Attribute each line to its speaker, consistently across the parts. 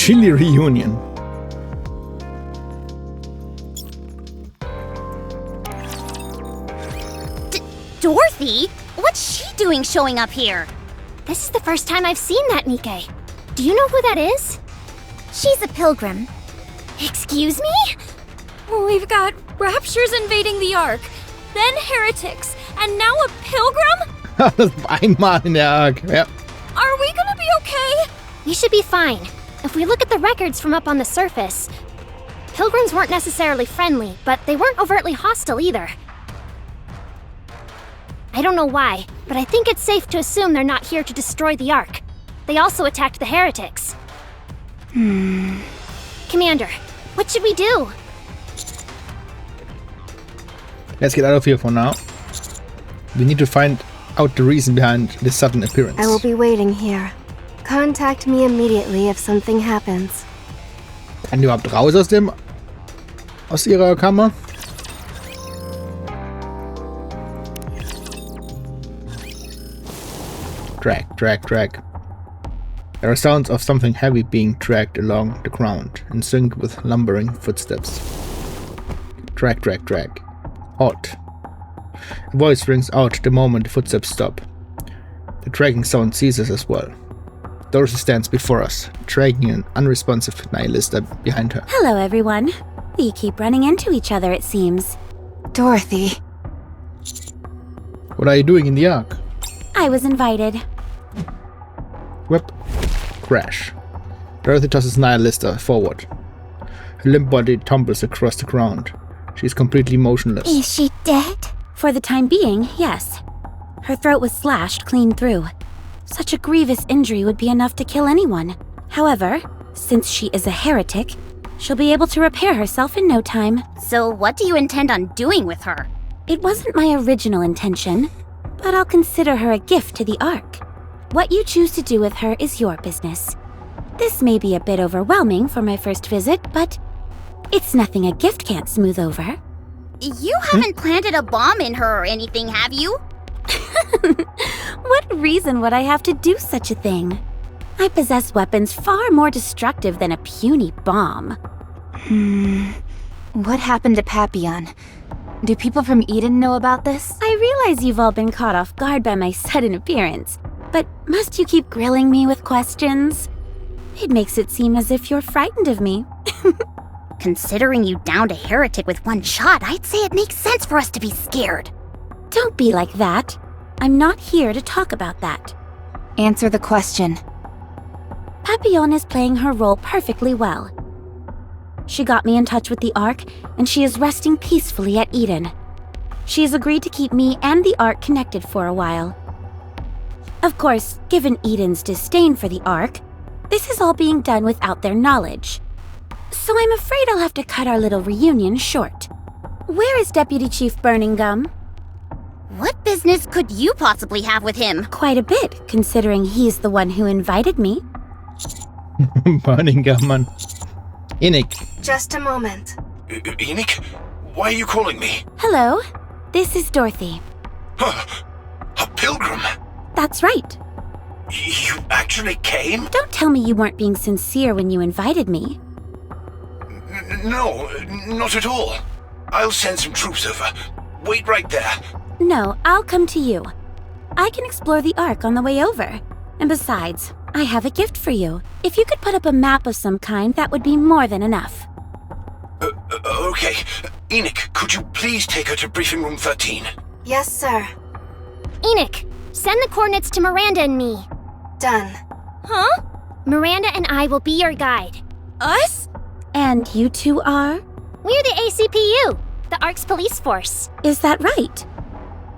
Speaker 1: chilly reunion.
Speaker 2: Dorothy? What's she doing showing up here?
Speaker 3: This is the first time I've seen that Nikke. Do you know who that is?
Speaker 2: She's a pilgrim.
Speaker 3: Excuse me?
Speaker 4: We've got raptures invading the Ark, then heretics, and now a pilgrim?
Speaker 1: Das war einmal in der Ark. Ja.
Speaker 4: Are we gonna be okay?
Speaker 3: We should be fine. If we look at the records from up on the surface, pilgrims weren't necessarily friendly, but they weren't overtly hostile either. I don't know why, but I think it's safe to assume they're not here to destroy the Ark. They also attacked the heretics. Commander, what should we do?
Speaker 1: Let's get out of here for now. We need to find out the reason behind this sudden appearance.
Speaker 5: I will be waiting here. Contact me immediately if something happens.
Speaker 1: Kann die überhaupt raus aus ihrer Kammer? Drag. There are sounds of something heavy being dragged along the ground, in sync with lumbering footsteps. Drag. Halt. A voice rings out the moment the footsteps stop. The dragging sound ceases as well. Dorothy stands before us, dragging an unresponsive nihilista behind her.
Speaker 6: Hello, everyone. We keep running into each other, it seems.
Speaker 5: Dorothy.
Speaker 1: What are you doing in the Ark?
Speaker 6: I was invited.
Speaker 1: Whip. Crash. Dorothy tosses nihilista forward. Her limp body tumbles across the ground. She is completely motionless.
Speaker 2: Is she dead?
Speaker 6: For the time being, yes. Her throat was slashed clean through. Such a grievous injury would be enough to kill anyone. However, since she is a heretic, she'll be able to repair herself in no time.
Speaker 2: So what do you intend on doing with her?
Speaker 6: It wasn't my original intention, but I'll consider her a gift to the Ark. What you choose to do with her is your business. This may be a bit overwhelming for my first visit, but it's nothing a gift can't smooth over.
Speaker 2: You haven't planted a bomb in her or anything, have you?
Speaker 6: What reason would I have to do such a thing? I possess weapons far more destructive than a puny bomb.
Speaker 5: What happened to Papillon? Do people from Eden know about this?
Speaker 6: I realize you've all been caught off guard by my sudden appearance, but must you keep grilling me with questions? It makes it seem as if you're frightened of me.
Speaker 2: Considering you downed a heretic with one shot, I'd say it makes sense for us to be scared.
Speaker 6: Don't be like that. I'm not here to talk about that.
Speaker 5: Answer the question.
Speaker 6: Papillon is playing her role perfectly well. She got me in touch with the Ark, and she is resting peacefully at Eden. She has agreed to keep me and the Ark connected for a while. Of course, given Eden's disdain for the Ark, this is all being done without their knowledge. So I'm afraid I'll have to cut our little reunion short. Where is Deputy Chief Burning Gum?
Speaker 2: What business could you possibly have with him?
Speaker 6: Quite a bit, considering he's the one who invited me.
Speaker 1: Burning Gum, man. Nikke.
Speaker 5: Just a moment.
Speaker 7: Nikke? Why are you calling me?
Speaker 6: Hello, this is Dorothy.
Speaker 7: A pilgrim?
Speaker 6: That's right.
Speaker 7: You actually came?
Speaker 6: Don't tell me you weren't being sincere when you invited me.
Speaker 7: No, not at all. I'll send some troops over. Wait right there.
Speaker 6: No, I'll come to you. I can explore the Ark on the way over. And besides, I have a gift for you. If you could put up a map of some kind, that would be more than enough.
Speaker 7: Okay. Nikke, could you please take her to briefing room 13?
Speaker 5: Yes, sir.
Speaker 3: Enoch, send the coordinates to Miranda and me.
Speaker 5: Done.
Speaker 4: Huh?
Speaker 3: Miranda and I will be your guide.
Speaker 4: Us?
Speaker 6: And you two are?
Speaker 3: We're the ACPU, the Ark's police force.
Speaker 6: Is that right?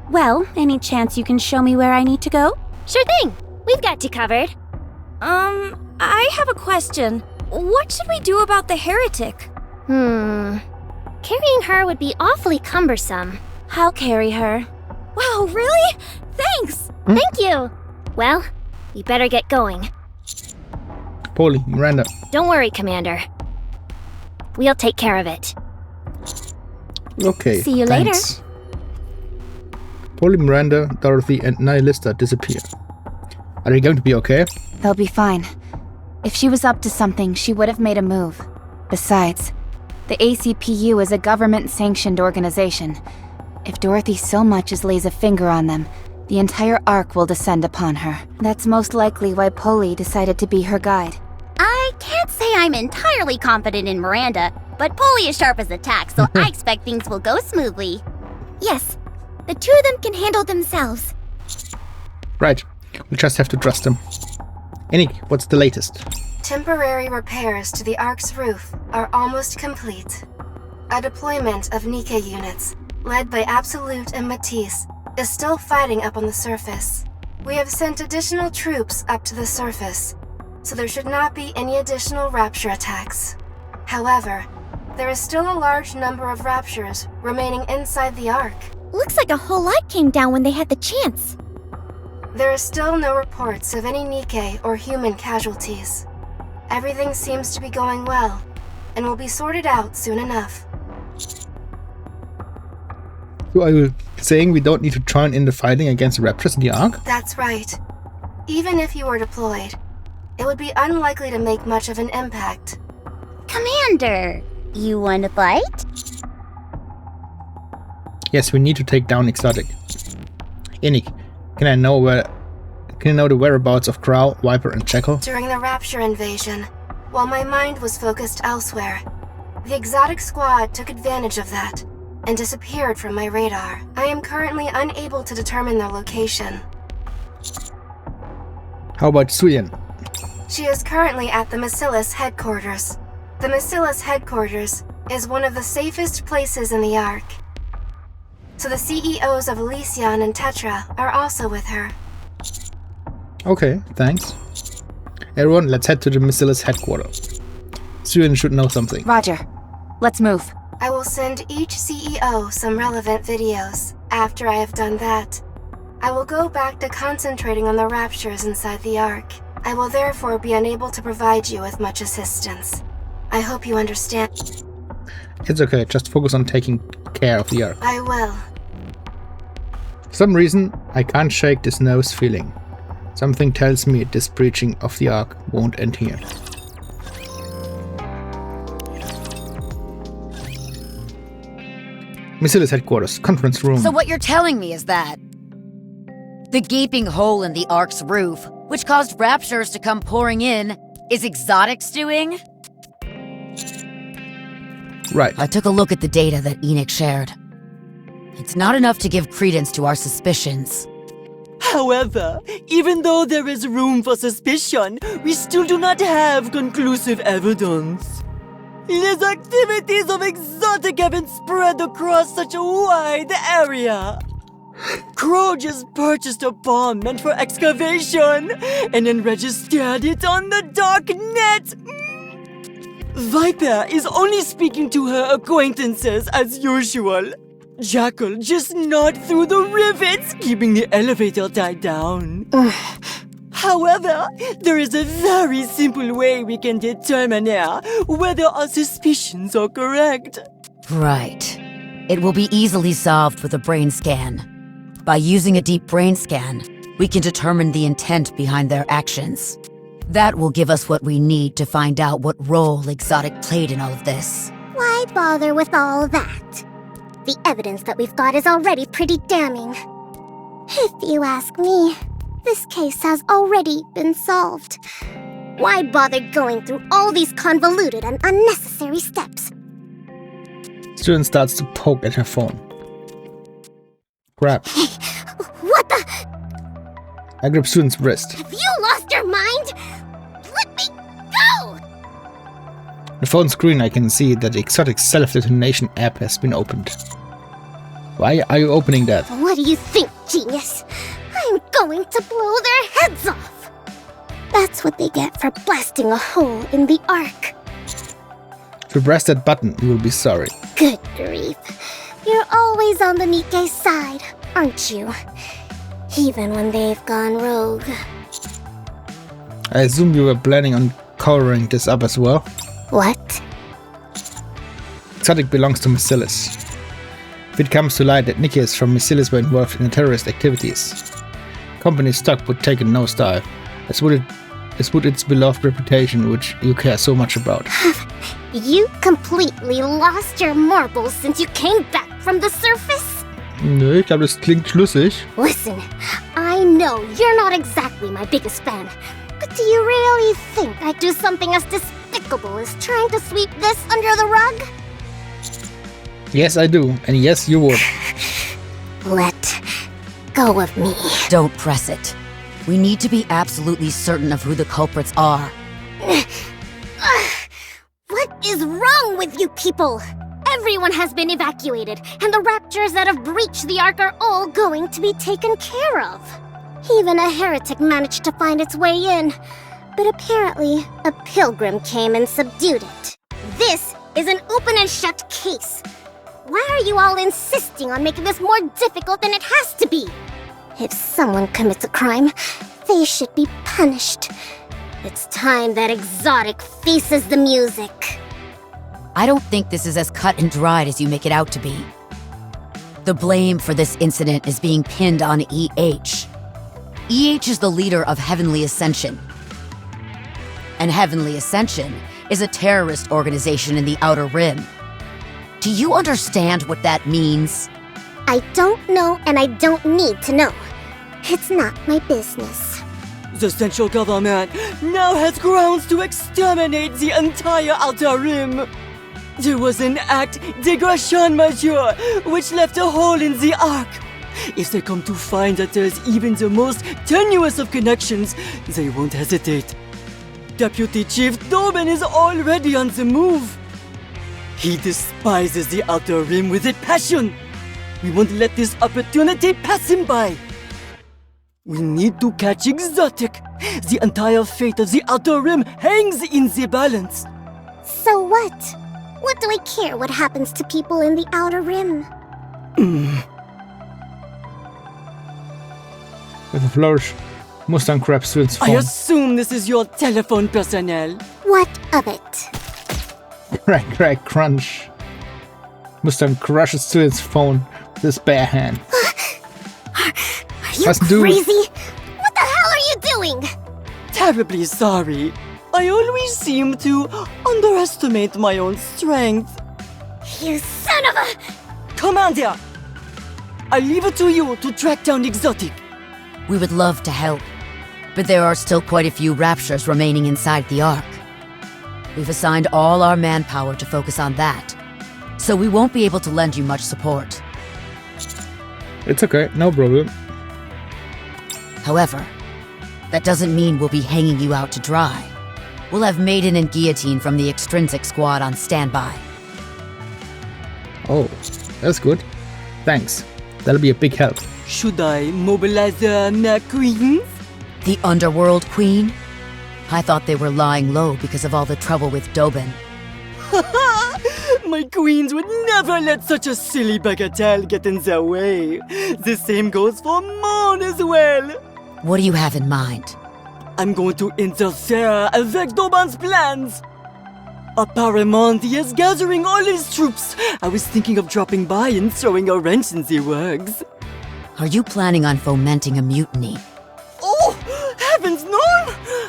Speaker 6: Well, any chance you can show me where I need to go?
Speaker 3: Sure thing. We've got you covered.
Speaker 4: I have a question. What should we do about the heretic?
Speaker 3: Carrying her would be awfully cumbersome.
Speaker 6: I'll carry her.
Speaker 4: Wow, really? Thanks!
Speaker 3: Thank you. Well, we better get going.
Speaker 1: Polly, Miranda.
Speaker 3: Don't worry, Commander. We'll take care of it.
Speaker 1: Okay,
Speaker 6: See you
Speaker 1: thanks. Polly, Miranda, Dorothy, and Nihilista disappear. Are they going to be okay?
Speaker 5: They'll be fine.
Speaker 6: If she was up to something, she would have made a move. Besides, the ACPU is a government-sanctioned organization. If Dorothy so much as lays a finger on them, the entire Ark will descend upon her. That's most likely why Polly decided to be her guide.
Speaker 2: I can't say I'm entirely confident in Miranda, but Polly is sharp as a tack, so I expect things will go smoothly.
Speaker 3: Yes, the two of them can handle themselves.
Speaker 1: Right. We just have to trust them. Nikke, what's the latest?
Speaker 5: Temporary repairs to the Ark's roof are almost complete. A deployment of Nikke units, led by Absolute and Matisse, is still fighting up on the surface. We have sent additional troops up to the surface, so there should not be any additional Rapture attacks. However, there is still a large number of Raptures remaining inside the Ark.
Speaker 3: Looks like a whole lot came down when they had the chance.
Speaker 5: There are still no reports of any Nikke or human casualties. Everything seems to be going well, and will be sorted out soon enough.
Speaker 1: So are you saying we don't need to join in the fighting against the Raptors in the Ark?
Speaker 5: That's right. Even if you were deployed, it would be unlikely to make much of an impact.
Speaker 2: Commander, you want to fight?
Speaker 1: Yes, we need to take down Exotic. Nikke, can I know the whereabouts of Crow, Viper, and Jackal?
Speaker 5: During the Rapture invasion, while my mind was focused elsewhere, the Exotic Squad took advantage of that and disappeared from my radar. I am currently unable to determine their location.
Speaker 1: How about Suyin?
Speaker 5: She is currently at the Macillus headquarters. The Macillus headquarters is one of the safest places in the Ark. So the CEOs of Elysion and Tetra are also with her.
Speaker 1: Okay, thanks. Everyone, let's head to the Macillus headquarters. Suyin should know something.
Speaker 6: Roger. Let's move.
Speaker 5: I will send each CEO some relevant videos. After I have done that, I will go back to concentrating on the Raptures inside the Ark. I will therefore be unable to provide you with much assistance. I hope you understand.
Speaker 1: It's okay, just focus on taking care of the Ark.
Speaker 5: I will.
Speaker 1: For some reason, I can't shake this nervous feeling. Something tells me this breaching of the Ark won't end here. Macillus headquarters, conference room.
Speaker 8: So what you're telling me is that the gaping hole in the Ark's roof, which caused Raptures to come pouring in, is Exotic's doing?
Speaker 1: Right.
Speaker 8: I took a look at the data that Nikke shared. It's not enough to give credence to our suspicions.
Speaker 9: However, even though there is room for suspicion, we still do not have conclusive evidence. These activities of Exotic haven't spread across such a wide area. Crow just purchased a bomb meant for excavation, and then registered it on the dark net. Viper is only speaking to her acquaintances as usual. Jackal just gnawed through the rivets, keeping the elevator tied down. However, there is a very simple way we can determine whether our suspicions are correct.
Speaker 8: Right. It will be easily solved with a brain scan. By using a deep brain scan, we can determine the intent behind their actions. That will give us what we need to find out what role Exotic played in all of this.
Speaker 3: Why bother with all that? The evidence that we've got is already pretty damning. If you ask me, this case has already been solved. Why bother going through all these convoluted and unnecessary steps?
Speaker 1: Student starts to poke at her phone. Grab.
Speaker 3: Hey, what the?
Speaker 1: I grip student's wrist.
Speaker 3: Have you lost your mind? Let me go!
Speaker 1: On the phone screen I can see that the Exotic self-detonation app has been opened. Why are you opening that?
Speaker 3: What do you think, genius? I'm going to blow their heads off! That's what they get for blasting a hole in the Ark.
Speaker 1: If you press that button, you will be sorry.
Speaker 3: Good grief. You're always on the Nikke's side, aren't you? Even when they've gone rogue.
Speaker 1: I assume you were planning on covering this up as well?
Speaker 3: What?
Speaker 1: Exotic belongs to Macillus. If it comes to light that Nikke is from Macillus were involved in the terrorist activities, company stock would take a nosedive, as would is with its beloved reputation, which you care so much about.
Speaker 3: You completely lost your marbles since you came back from the surface?
Speaker 1: Nö, ich glaube, das klingt schlüssig.
Speaker 3: Listen, I know you're not exactly my biggest fan, but do you really think I'd do something as despicable as trying to sweep this under the rug?
Speaker 1: Yes, I do. And yes, you would.
Speaker 3: Let go of me.
Speaker 8: Don't press it. We need to be absolutely certain of who the culprits are.
Speaker 3: What is wrong with you people? Everyone has been evacuated, and the raptors that have breached the Ark are all going to be taken care of. Even a heretic managed to find its way in, but apparently a pilgrim came and subdued it. This is an open and shut case. Why are you all insisting on making this more difficult than it has to be? If someone commits a crime, they should be punished. It's time that Exotic faces the music.
Speaker 8: I don't think this is as cut and dried as you make it out to be. The blame for this incident is being pinned on EH. EH is the leader of Heavenly Ascension. And Heavenly Ascension is a terrorist organization in the Outer Rim. Do you understand what that means?
Speaker 3: I don't know, and I don't need to know. It's not my business.
Speaker 9: The central government now has grounds to exterminate the entire Outer Rim. There was an act dégradation majeur which left a hole in the Ark. If they come to find that there's even the most tenuous of connections, they won't hesitate. Deputy Chief Doben is already on the move. He despises the Outer Rim with a passion. We won't let this opportunity pass him by. We need to catch Exotic. The entire fate of the Outer Rim hangs in the balance.
Speaker 3: So what? What do I care what happens to people in the Outer Rim?
Speaker 1: With a flourish, Mustang grabs Twin's
Speaker 9: I
Speaker 1: phone.
Speaker 9: assume this is your telephone personnel.
Speaker 3: What of it?
Speaker 1: Crack, crack, crunch. Mustang crushes Twin's phone with his bare hand.
Speaker 3: Are you
Speaker 1: Let's do it.
Speaker 3: crazy? What the hell are you doing?
Speaker 9: Terribly sorry. I always seem to underestimate my own strength.
Speaker 3: You son of a...
Speaker 9: Commander! I leave it to you to track down Exotic.
Speaker 8: We would love to help, but there are still quite a few raptures remaining inside the Ark. We've assigned all our manpower to focus on that, so we won't be able to lend you much support.
Speaker 1: It's okay, no problem.
Speaker 8: However, that doesn't mean we'll be hanging you out to dry. We'll have Maiden and Guillotine from the Extrinsic Squad on standby.
Speaker 1: Oh, that's good. Thanks. That'll be a big help.
Speaker 9: Should I mobilize the queens?
Speaker 8: The Underworld Queen? I thought they were lying low because of all the trouble with Doben.
Speaker 9: My queens would never let such a silly bagatelle get in their way. The same goes for Mon as well.
Speaker 8: What do you have in mind?
Speaker 9: I'm going to interfere avec Doben's plans. Apparemment, he is gathering all his troops. I was thinking of dropping by and throwing a wrench in the works.
Speaker 8: Are you planning on fomenting a mutiny?
Speaker 9: Oh, heavens no!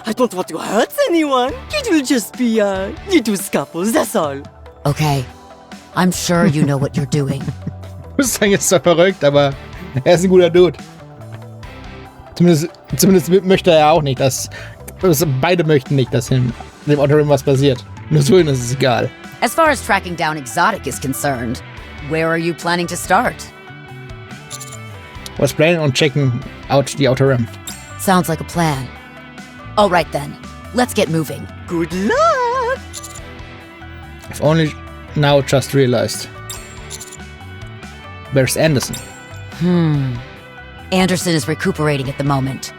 Speaker 9: I don't want to hurt anyone. It will just be little scuffles, that's all.
Speaker 8: Okay. I'm sure you know what you're doing.
Speaker 1: Mustang ist zwar verrückt, aber er ist ein guter Dude. Zumindest möchte er auch nicht, dass beide möchten nicht, dass dem Outer Rim was passiert. Nur so ist es egal.
Speaker 8: As far as tracking down Exotic is concerned, where are you planning to start?
Speaker 1: Was planning on checking out the Outer Rim.
Speaker 8: Sounds like a plan. All right then, let's get moving.
Speaker 9: Good luck!
Speaker 1: I've only now just realized. Where's Anderson?
Speaker 8: Anderson is recuperating at the moment.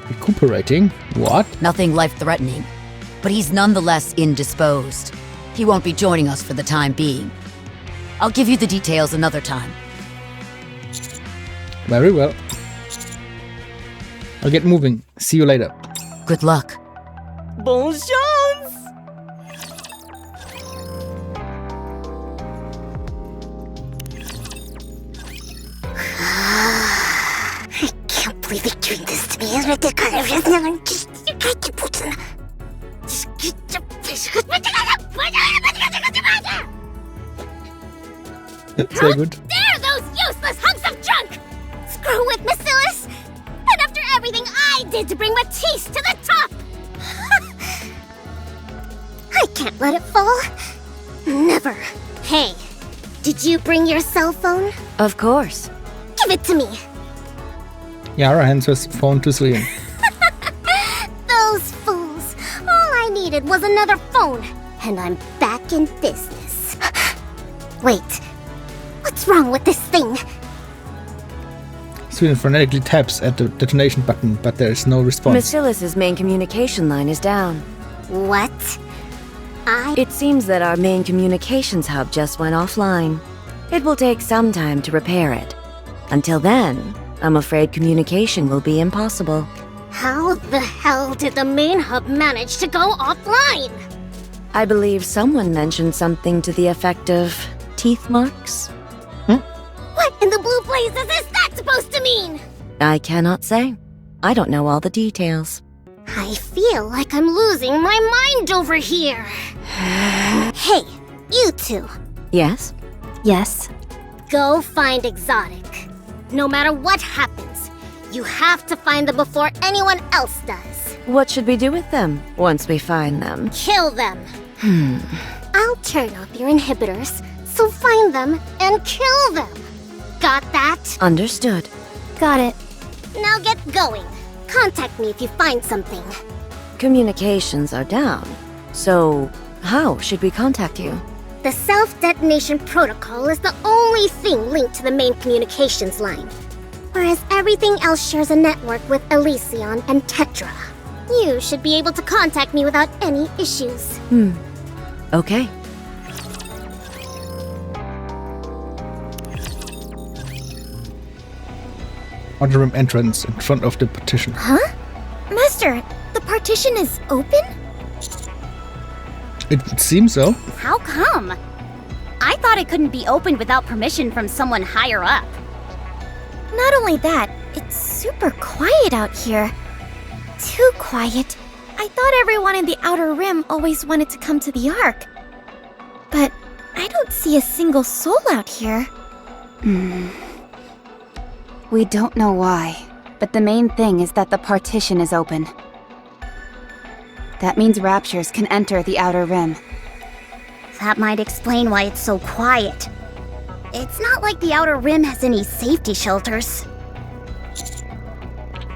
Speaker 1: Recuperating? What?
Speaker 8: Nothing life-threatening, but he's nonetheless indisposed. He won't be joining us for the time being. I'll give you the details another time.
Speaker 1: Very well. I'll get moving. See you later.
Speaker 8: Good luck.
Speaker 9: Bon chance!
Speaker 3: I can't believe it doing this to me is ridiculous.
Speaker 1: Sehr gut.
Speaker 2: Dare those useless hunks of junk! Screw with Bacillus! And after everything I did to bring Matisse to the top!
Speaker 3: I can't let it fall. Never. Hey, did you bring your cell phone?
Speaker 6: Of course.
Speaker 3: Give it to me.
Speaker 1: Yara hands her phone to Celine.
Speaker 3: Those fools. All I needed was another phone, and I'm back in business. Wait, what's wrong with this thing?
Speaker 1: Celine frenetically taps at the detonation button, but there is no response.
Speaker 6: Bacillus's main communication line is down.
Speaker 3: What?
Speaker 6: It seems that our main communications hub just went offline. It will take some time to repair it. Until then, I'm afraid communication will be impossible.
Speaker 3: How the hell did the main hub manage to go offline?
Speaker 6: I believe someone mentioned something to the effect of teeth marks.
Speaker 3: What in the blue blazes is that supposed to mean?
Speaker 6: I cannot say. I don't know all the details.
Speaker 3: I feel like I'm losing my mind over here. Hey, you two.
Speaker 6: Yes?
Speaker 3: Yes. Go find Exotic. No matter what happens, you have to find them before anyone else does.
Speaker 6: What should we do with them once we find them?
Speaker 3: Kill them. I'll turn off your inhibitors, so find them and kill them. Got that?
Speaker 6: Understood.
Speaker 3: Got it. Now get going. Contact me if you find something.
Speaker 6: Communications are down. So, how should we contact you?
Speaker 3: The self-detonation protocol is the only thing linked to the main communications line. Whereas everything else shares a network with Elysion and Tetra. You should be able to contact me without any issues.
Speaker 6: Okay.
Speaker 1: Outer room entrance in front of the partition.
Speaker 3: Huh? Master, the partition is open?
Speaker 1: It seems so.
Speaker 2: How come? I thought it couldn't be opened without permission from someone higher up.
Speaker 3: Not only that, it's super quiet out here. Too quiet. I thought everyone in the Outer Rim always wanted to come to the Ark. But I don't see a single soul out here.
Speaker 10: We don't know why, but the main thing is that the partition is open. That means Raptures can enter the Outer Rim.
Speaker 2: That might explain why it's so quiet. It's not like the Outer Rim has any safety shelters.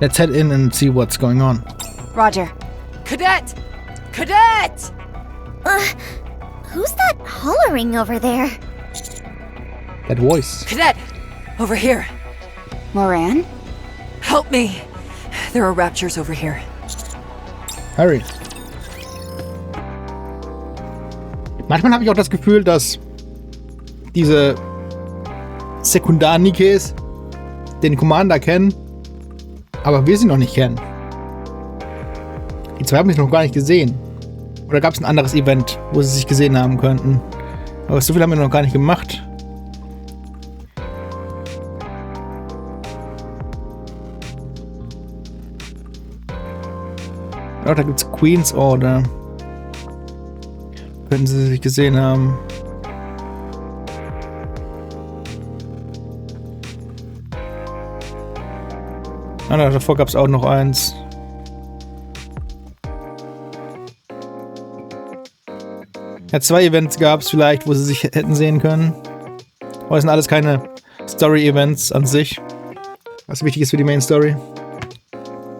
Speaker 1: Let's head in and see what's going on.
Speaker 10: Roger.
Speaker 9: Cadet! Cadet!
Speaker 3: Who's that hollering over there?
Speaker 1: That voice.
Speaker 9: Cadet! Over here.
Speaker 10: Moran?
Speaker 9: Help me! There are Raptures over here.
Speaker 1: Hurry. Manchmal habe ich auch das Gefühl, dass diese Sekundar-Nikkes den Commander kennen, aber wir sie noch nicht kennen. Die zwei haben sich noch gar nicht gesehen. Oder gab es ein anderes Event, wo sie sich gesehen haben könnten? Aber so viel haben wir noch gar nicht gemacht. Ja, da gibt's Queen's Order. Könnten sie sich gesehen haben. Ah, davor gab's auch noch eins. Ja, 2 Events gab's vielleicht, wo sie sich hätten sehen können. Aber es sind alles keine Story-Events an sich. Was wichtig ist für die Main-Story.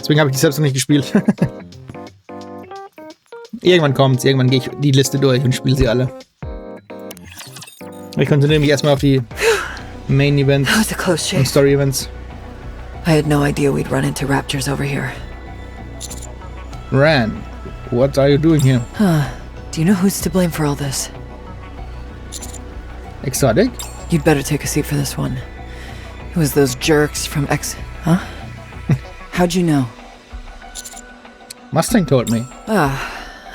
Speaker 1: Deswegen habe ich die selbst noch nicht gespielt. Irgendwann kommt's, irgendwann gehe ich die Liste durch und spiele sie alle. Ich konzentriere mich erstmal auf die Main Events und Story Events.
Speaker 9: I had no idea we'd run into Raptures over here.
Speaker 1: Ran, what are you doing here?
Speaker 9: Do you know who's to blame for all this?
Speaker 1: Exotic?
Speaker 9: You'd better take a seat for this one. It was those jerks from Huh? How'd you know?
Speaker 1: Mustang told me.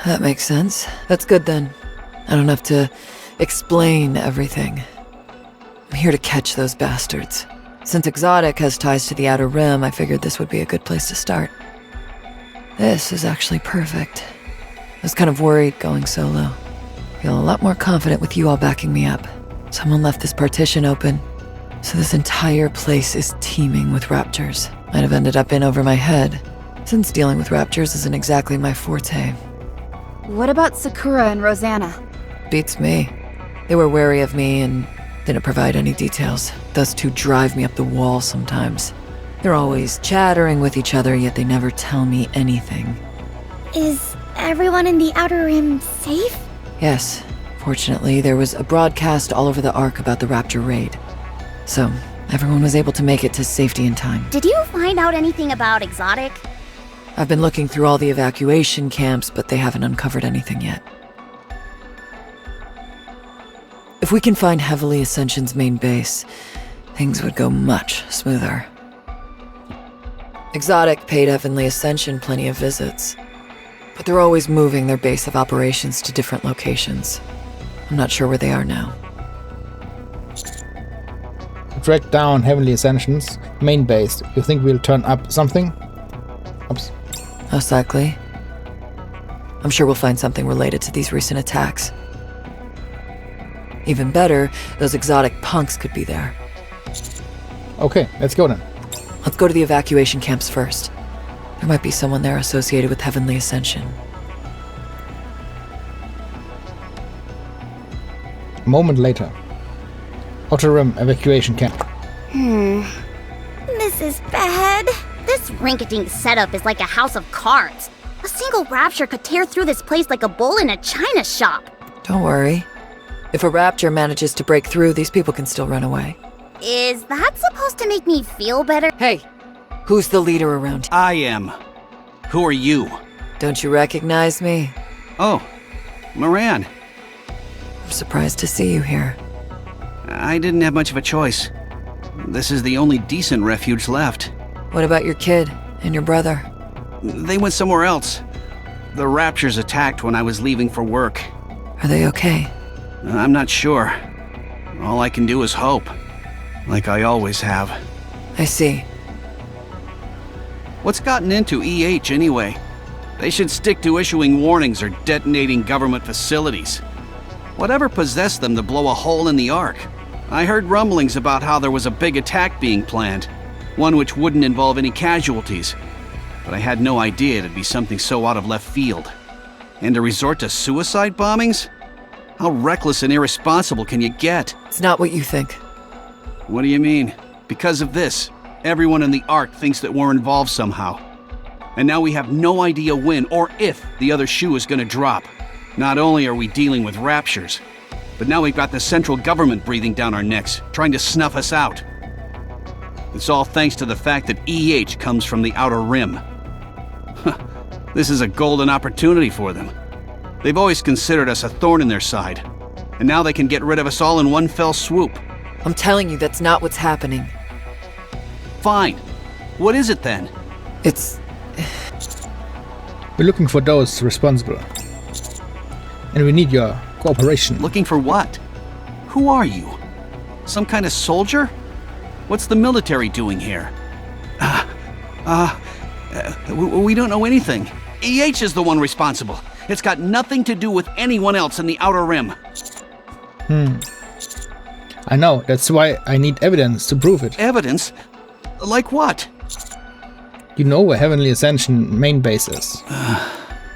Speaker 9: That makes sense. That's good then. I don't have to explain everything. I'm here to catch those bastards.
Speaker 11: Since Exotic has ties to the Outer Rim, I figured this would be a good place to start. This is actually perfect. I was kind of worried going solo. Feel a lot more confident with you all backing me up. Someone left this partition open, so this entire place is teeming with raptors. Might have ended up in over my head, since dealing with raptors isn't exactly my forte.
Speaker 10: What about Sakura and Rosanna?
Speaker 11: Beats me. They were wary of me and didn't provide any details. Those two drive me up the wall sometimes. They're always chattering with each other, yet they never tell me anything.
Speaker 2: Is everyone in the Outer Rim safe?
Speaker 11: Yes. Fortunately, there was a broadcast all over the Ark about the Raptor raid. So, everyone was able to make it to safety in time.
Speaker 2: Did you find out anything about Exotic?
Speaker 11: I've been looking through all the evacuation camps, but they haven't uncovered anything yet. If we can find Heavenly Ascension's main base, things would go much smoother. Exotic paid Heavenly Ascension plenty of visits, but they're always moving their base of operations to different locations. I'm not sure where they are now.
Speaker 1: Track down Heavenly Ascension's main base. You think we'll turn up something? Oops.
Speaker 11: Most likely. I'm sure we'll find something related to these recent attacks. Even better, those exotic punks could be there.
Speaker 1: Okay, let's go then.
Speaker 11: Let's go to the evacuation camps first. There might be someone there associated with Heavenly Ascension.
Speaker 1: A moment later. Outer Rim evacuation camp.
Speaker 2: This is bad. This rinketing setup is like a house of cards. A single rapture could tear through this place like a bull in a china shop.
Speaker 11: Don't worry. If a rapture manages to break through, these people can still run away.
Speaker 2: Is that supposed to make me feel better?
Speaker 11: Hey, who's the leader around here?
Speaker 12: I am. Who are you?
Speaker 11: Don't you recognize me?
Speaker 12: Oh, Moran.
Speaker 11: I'm surprised to see you here.
Speaker 12: I didn't have much of a choice. This is the only decent refuge left.
Speaker 11: What about your kid and your brother?
Speaker 12: They went somewhere else. The raptures attacked when I was leaving for work.
Speaker 11: Are they okay?
Speaker 12: I'm not sure. All I can do is hope. Like I always have.
Speaker 11: I see.
Speaker 12: What's gotten into EH anyway? They should stick to issuing warnings or detonating government facilities. Whatever possessed them to blow a hole in the Ark? I heard rumblings about how there was a big attack being planned. One which wouldn't involve any casualties. But I had no idea it'd be something so out of left field. And to resort to suicide bombings? How reckless and irresponsible can you get?
Speaker 11: It's not what you think.
Speaker 12: What do you mean? Because of this, everyone in the Ark thinks that we're involved somehow. And now we have no idea when or if the other shoe is gonna drop. Not only are we dealing with raptures, but now we've got the central government breathing down our necks, trying to snuff us out. It's all thanks to the fact that EH comes from the Outer Rim. This is a golden opportunity for them. They've always considered us a thorn in their side, and now they can get rid of us all in one fell swoop.
Speaker 11: I'm telling you, that's not what's happening.
Speaker 12: Fine. What is it then?
Speaker 11: It's...
Speaker 1: We're looking for those responsible. And we need your cooperation.
Speaker 12: Looking for what? Who are you? Some kind of soldier? What's the military doing here? We don't know anything. EH is the one responsible. It's got nothing to do with anyone else in the Outer Rim.
Speaker 1: I know, that's why I need evidence to prove it.
Speaker 12: Evidence? Like what?
Speaker 1: You know where Heavenly Ascension main base is.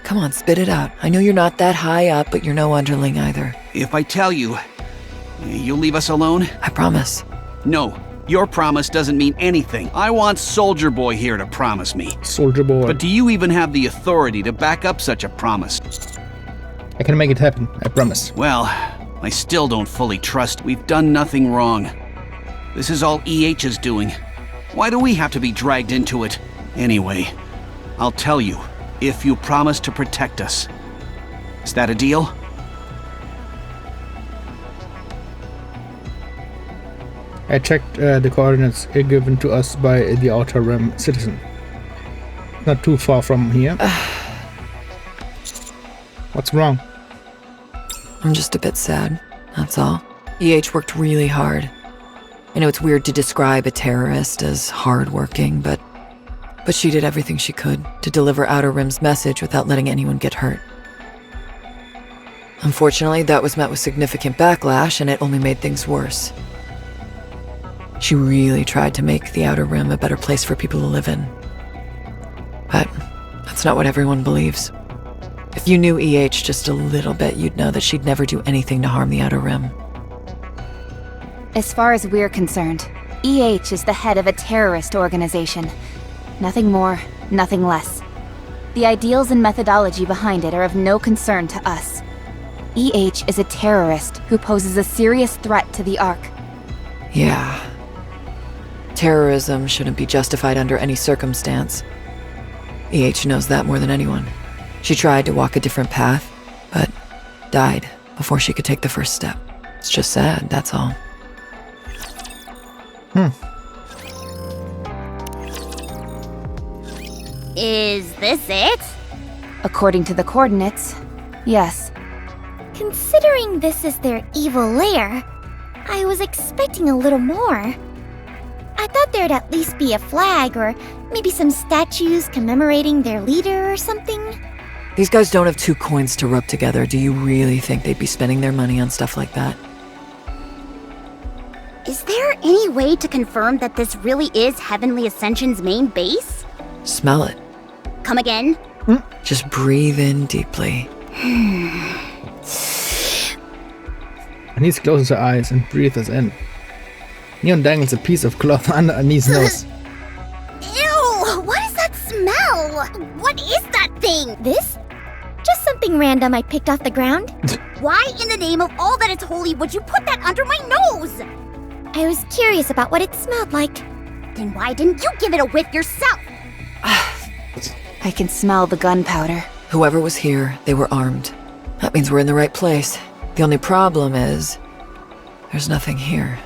Speaker 11: Come on, spit it out. I know you're not that high up, but you're no underling either.
Speaker 12: If I tell you, you'll leave us alone?
Speaker 11: I promise.
Speaker 12: No, your promise doesn't mean anything. I want Soldier Boy here to promise me.
Speaker 1: Soldier Boy.
Speaker 12: But do you even have the authority to back up such a promise?
Speaker 1: I can make it happen, I promise.
Speaker 12: Well, I still don't fully trust. We've done nothing wrong. This is all EH's doing. Why do we have to be dragged into it? Anyway, I'll tell you, if you promise to protect us. Is that a deal?
Speaker 1: I checked the coordinates given to us by the Outer Rim citizen. Not too far from here. What's wrong?
Speaker 11: I'm just a bit sad, that's all. EH worked really hard. I know it's weird to describe a terrorist as hardworking, but she did everything she could to deliver Outer Rim's message without letting anyone get hurt. Unfortunately, that was met with significant backlash, and it only made things worse. She really tried to make the Outer Rim a better place for people to live in. But that's not what everyone believes. If you knew EH just a little bit, you'd know that she'd never do anything to harm the Outer Rim.
Speaker 10: As far as we're concerned, EH is the head of a terrorist organization. Nothing more, nothing less. The ideals and methodology behind it are of no concern to us. EH is a terrorist who poses a serious threat to the Ark.
Speaker 11: Yeah. Terrorism shouldn't be justified under any circumstance. EH knows that more than anyone. She tried to walk a different path, but died before she could take the first step. It's just sad, that's all.
Speaker 2: Is this it?
Speaker 10: According to the coordinates, yes.
Speaker 4: Considering this is their evil lair, I was expecting a little more. I thought there'd at least be a flag or maybe some statues commemorating their leader or something.
Speaker 11: These guys don't have 2 coins to rub together. Do you really think they'd be spending their money on stuff like that?
Speaker 2: Is there any way to confirm that this really is Heavenly Ascension's main base?
Speaker 11: Smell it.
Speaker 2: Come again?
Speaker 11: Just breathe in deeply.
Speaker 1: Anise closes her eyes and breathes in. Neon dangles a piece of cloth under Anise's nose.
Speaker 2: Ew! What is that smell? What is that thing?
Speaker 4: This? Just something random I picked off the ground.
Speaker 2: Why in the name of all that is holy would you put that under my nose?
Speaker 4: I was curious about what it smelled like.
Speaker 2: Then why didn't you give it a whiff yourself?
Speaker 10: I can smell the gunpowder.
Speaker 11: Whoever was here, they were armed. That means we're in the right place. The only problem is, there's nothing here.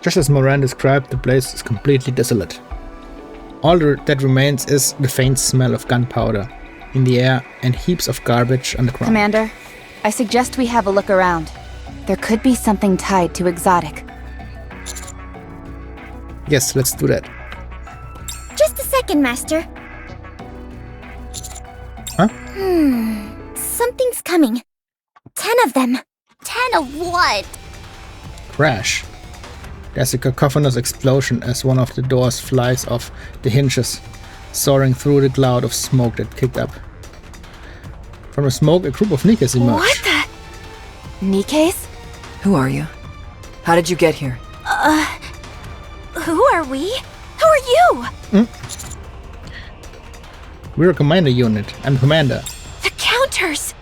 Speaker 1: Just as Moran described, the place is completely desolate. All that remains is the faint smell of gunpowder in the air and heaps of garbage on the ground.
Speaker 10: Commander, I suggest we have a look around. There could be something tied to Exotic.
Speaker 1: Yes, let's do that.
Speaker 4: Just a second, Master.
Speaker 1: Huh?
Speaker 4: Something's coming. 10 of them.
Speaker 2: 10 of what?
Speaker 1: Crash. There's a cacophonous explosion as one of the doors flies off the hinges, soaring through the cloud of smoke that kicked up. From the smoke, a group of Nikkes emerge.
Speaker 4: What the?
Speaker 10: Nikke's?
Speaker 11: Who are you? How did you get here?
Speaker 4: Who are we? Who are you?
Speaker 1: We're a commander unit. I'm commander.
Speaker 4: The Counters!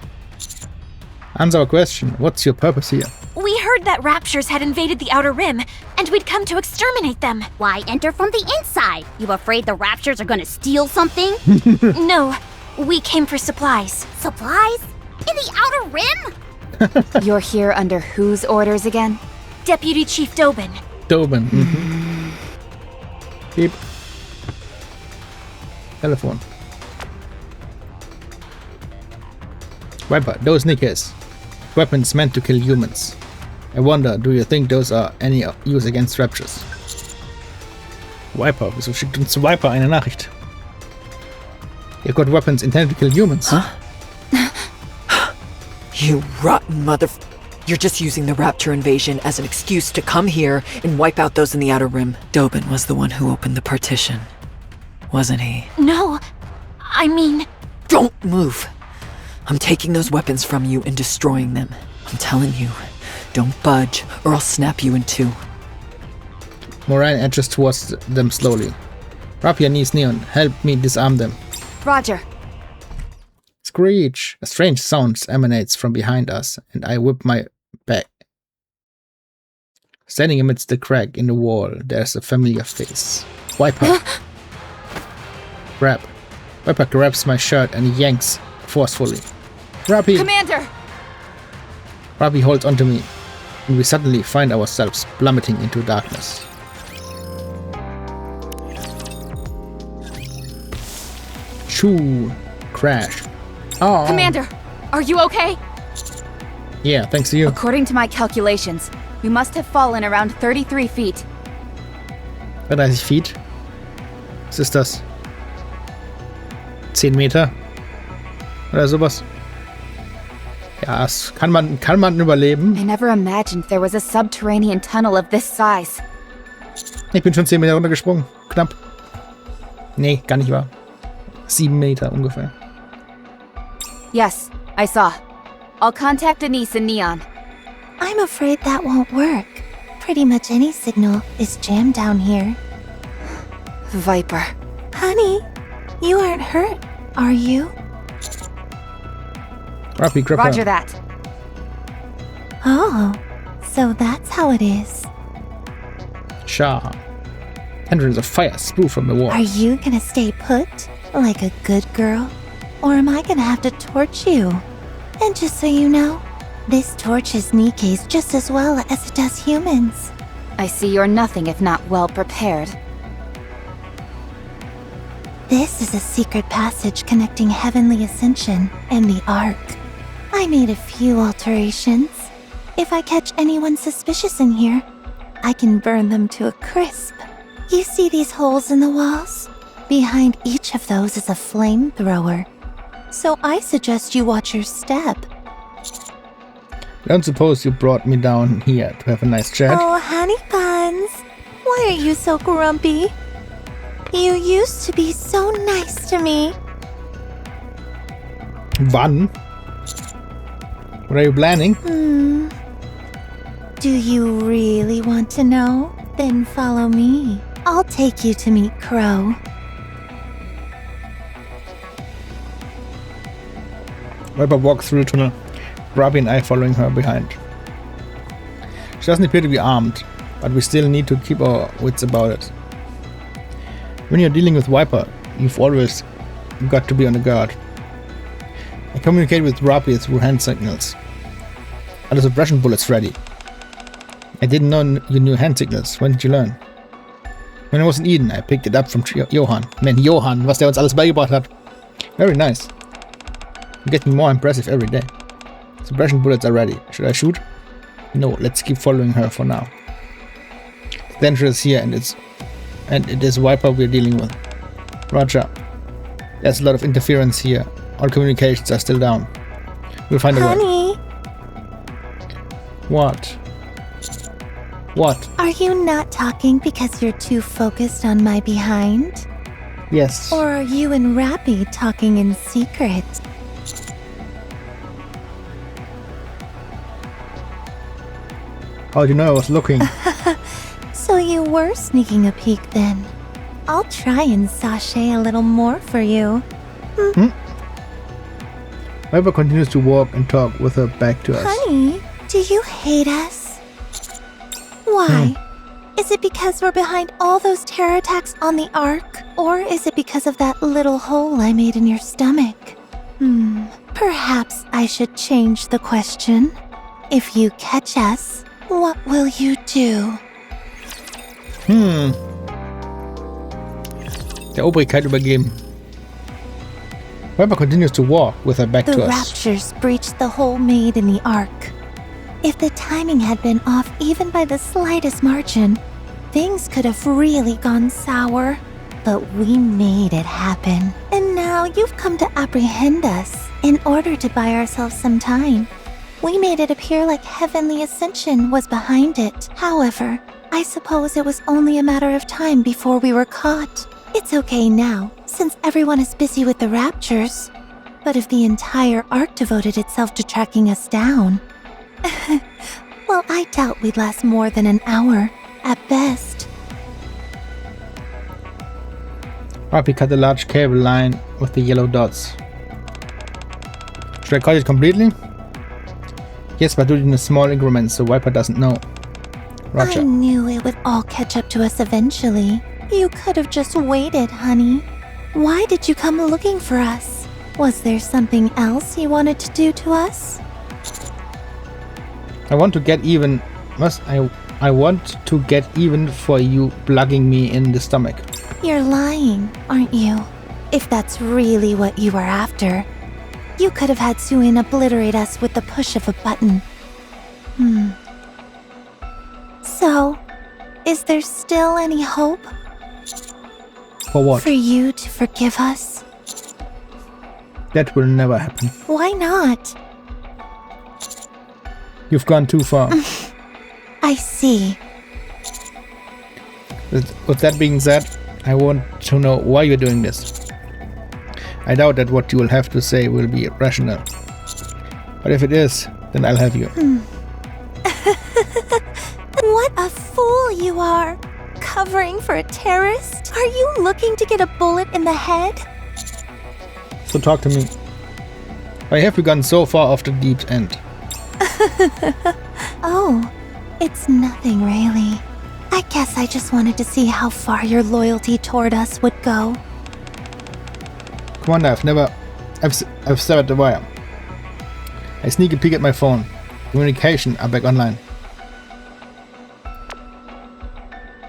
Speaker 1: Answer our question. What's your purpose here?
Speaker 4: We heard that Raptures had invaded the Outer Rim, and we'd come to exterminate them.
Speaker 2: Why enter from the inside? You afraid the Raptures are gonna steal something?
Speaker 4: No, we came for supplies.
Speaker 2: Supplies? In the Outer Rim?
Speaker 10: You're here under whose orders again?
Speaker 4: Deputy Chief Dobin.
Speaker 1: Dobin. Beep. Telephone. Viper, those Nikkes. Weapons meant to kill humans. I wonder, do you think those are any use against Raptures? Viper, wieso schickt uns Viper eine Nachricht? You've got weapons intended to kill humans.
Speaker 11: Huh? You rotten mother... You're just using the Rapture invasion as an excuse to come here and wipe out those in the Outer Rim. Dobin was the one who opened the partition, wasn't he?
Speaker 4: No, I mean...
Speaker 11: Don't move! I'm taking those weapons from you and destroying them. I'm telling you, don't budge or I'll snap you in 2.
Speaker 1: Moran edges towards them slowly. Rapier knees Neon, help me disarm them.
Speaker 10: Roger.
Speaker 1: Screech! A strange sound emanates from behind us, and I whip my back. Standing amidst the crack in the wall, there's a familiar face. Viper. Grab. Viper grabs my shirt and yanks forcefully. Rapi!
Speaker 10: Commander!
Speaker 1: Rapi holds onto me, and we suddenly find ourselves plummeting into darkness. Shoo! Crash. Oh.
Speaker 10: Commander, are you okay?
Speaker 1: Yeah, thanks to you.
Speaker 10: According to my calculations, We must have fallen around 33 feet.
Speaker 1: 30 Feet? Was ist das? 10 Meter? Oder sowas? Ja, das kann man überleben.
Speaker 10: I never imagined there was a subterranean tunnel of this size.
Speaker 1: Ich bin schon 10 Meter runtergesprungen. Knapp. Nee, gar nicht wahr. 7 Meter ungefähr.
Speaker 10: Yes, I saw. I'll contact Denise and Neon.
Speaker 4: I'm afraid that won't work. Pretty much any signal is jammed down here.
Speaker 10: Viper.
Speaker 4: Honey, you aren't hurt, are you?
Speaker 1: Rappy, grab
Speaker 10: Roger
Speaker 1: her.
Speaker 10: that.
Speaker 4: Oh, so that's how it is.
Speaker 1: Sha. Entrance of fire spoof from the wall.
Speaker 4: Are you gonna stay put, like a good girl? Or am I gonna have to torch you? And just so you know, this torches Nikke's just as well as it does humans.
Speaker 10: I see you're nothing if not well prepared.
Speaker 4: This is a secret passage connecting Heavenly Ascension and the Ark. I made a few alterations. If I catch anyone suspicious in here, I can burn them to a crisp. You see these holes in the walls? Behind each of those is a flamethrower. So I suggest you watch your step.
Speaker 1: Don't suppose you brought me down here to have a nice chat?
Speaker 4: Oh, honey buns. Why are you so grumpy? You used to be so nice to me.
Speaker 1: Wann? What are you planning?
Speaker 4: Do you really want to know? Then follow me. I'll take you to meet Crow.
Speaker 1: Viper walks through the tunnel, Robbie and I following her behind. She doesn't appear to be armed, but we still need to keep our wits about it. When you're dealing with Viper, you've always got to be on the guard. I communicate with Robbie through hand signals. Are the suppression bullets ready? I didn't know you knew hand signals. When did you learn? When I was in Eden, I picked it up from Johann. Man, Johann, was der uns alles beigebracht hat. Very nice. You're getting more impressive every day. Suppression bullets are ready. Should I shoot? No, let's keep following her for now. The danger is here and it is Viper we're dealing with. Roger. There's a lot of interference here. All communications are still down. We'll find a way.
Speaker 4: Honey,
Speaker 1: What? What?
Speaker 4: are you not talking because you're too focused on my behind?
Speaker 1: Yes.
Speaker 4: Or are you and Rappy talking in secret?
Speaker 1: How do you know I was looking?
Speaker 4: So you were sneaking a peek then. I'll try and sashay a little more for you.
Speaker 1: Viper continues to walk and talk with her back to us.
Speaker 4: Honey, do you hate us? Why? Is it because we're behind all those terror attacks on the Ark? Or is it because of that little hole I made in your stomach? Perhaps I should change the question. If you catch us, what will you do?
Speaker 1: Der Obrigkeit übergeben. Viper continues to walk with her back
Speaker 4: The
Speaker 1: to us.
Speaker 4: raptures breached the hole made in the Ark. If the timing had been off even by the slightest margin, things could have really gone sour. But we made it happen. And now you've come to apprehend us in order to buy ourselves some time. We made it appear like Heavenly Ascension was behind it. However, I suppose it was only a matter of time before we were caught. It's okay now, since everyone is busy with the raptures. But if the entire Ark devoted itself to tracking us down... well, I doubt we'd last more than an hour, at best.
Speaker 1: Rappy cut a large cable line with the yellow dots. Should I cut it completely? Yes, but do it in a small increments so Viper doesn't know. Roger.
Speaker 4: I knew it would all catch up to us eventually. You could have just waited, honey. Why did you come looking for us? Was there something else you wanted to do to us?
Speaker 1: I want to get even. I want to get even for you plugging me in the stomach.
Speaker 4: You're lying, aren't you? If that's really what you were after, you could have had Suin obliterate us with the push of a button. So, is there still any hope?
Speaker 1: For what?
Speaker 4: For you to forgive us?
Speaker 1: That will never happen.
Speaker 4: Why not?
Speaker 1: You've gone too far.
Speaker 4: I see.
Speaker 1: With that being said, I want to know why you're doing this. I doubt that what you will have to say will be rational. But if it is, then I'll have you.
Speaker 4: What a fool you are! Covering for a terrorist? Are you looking to get a bullet in the head?
Speaker 1: So talk to me. I have you gone so far off the deep end?
Speaker 4: Oh, it's nothing really. I guess I just wanted to see how far your loyalty toward us would go.
Speaker 1: Commander, I've severed the wire. I sneak a peek at my phone. Communication are back online.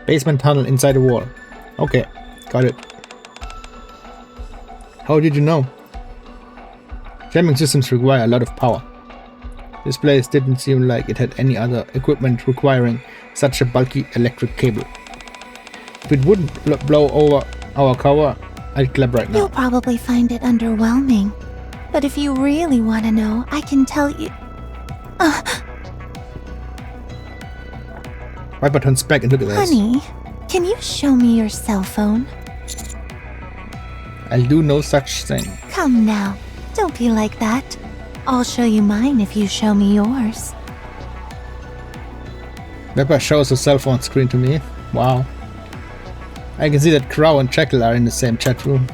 Speaker 1: Basement tunnel inside the wall. Okay, got it. How did you know? Jamming systems require a lot of power. This place didn't seem like it had any other equipment requiring such a bulky electric cable. If it wouldn't blow over our cover, I'd clap right now.
Speaker 4: You'll probably find it underwhelming. But if you really want to know, I can tell you...
Speaker 1: Viper turns back and look at this.
Speaker 4: Honey, can you show me your cell phone?
Speaker 1: I'll do no such thing.
Speaker 4: Come now, don't be like that. I'll show you mine if you show me yours.
Speaker 1: Viper shows her cell phone screen to me. Wow. I can see that Crow and Jekyll are in the same chat room.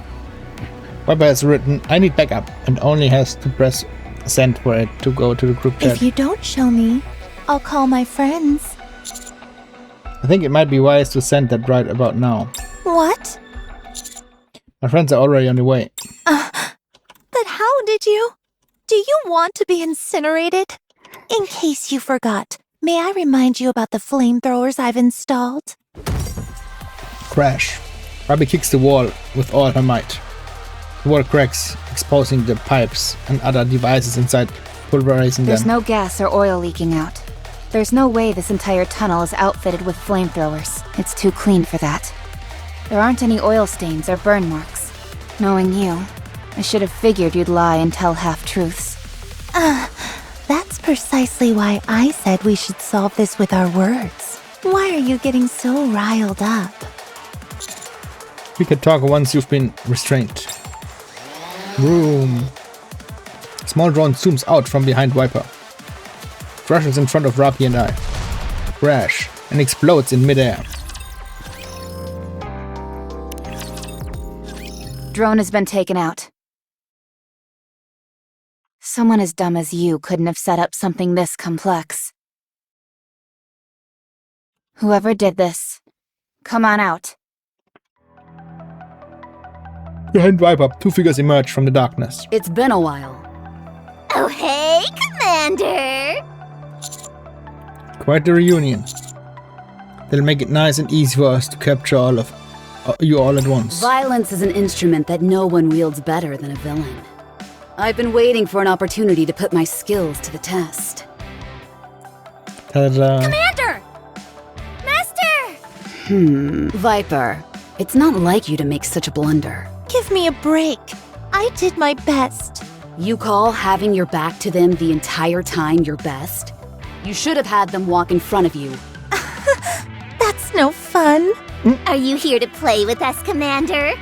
Speaker 1: Viper has written, I need backup, and only has to press send for it to go to the group chat.
Speaker 4: If you don't show me, I'll call my friends.
Speaker 1: I think it might be wise to send that right about now.
Speaker 4: What?
Speaker 1: My friends are already on the way.
Speaker 4: But how did you? Do you want to be incinerated? In case you forgot, may I remind you about the flamethrowers I've installed?
Speaker 1: Crash. Barbie kicks the wall with all her might. The wall cracks, exposing the pipes and other devices inside, pulverizing them.
Speaker 10: There's no gas or oil leaking out. There's no way this entire tunnel is outfitted with flamethrowers. It's too clean for that. There aren't any oil stains or burn marks. Knowing you, I should have figured you'd lie and tell half-truths.
Speaker 4: That's precisely why I said we should solve this with our words. Why are you getting so riled up?
Speaker 1: We can talk once you've been restrained. Room. Small drone zooms out from behind Viper. Crashes in front of Rapi and I. Crash. And explodes in midair.
Speaker 10: Drone has been taken out. Someone as dumb as you couldn't have set up something this complex. Whoever did this, come on out.
Speaker 1: Behind Viper, two figures emerge from the darkness.
Speaker 8: It's been a while.
Speaker 3: Oh, hey, Commander!
Speaker 1: Quite the reunion. They'll make it nice and easy for us to capture all of you all at once.
Speaker 8: Violence is an instrument that no one wields better than a villain. I've been waiting for an opportunity to put my skills to the test.
Speaker 1: Ta-da.
Speaker 3: Commander! Master!
Speaker 8: Viper, it's not like you to make such a blunder.
Speaker 4: Give me a break. I did my best.
Speaker 8: You call having your back to them the entire time your best? You should have had them walk in front of you.
Speaker 4: That's no fun.
Speaker 3: Are you here to play with us, Commander?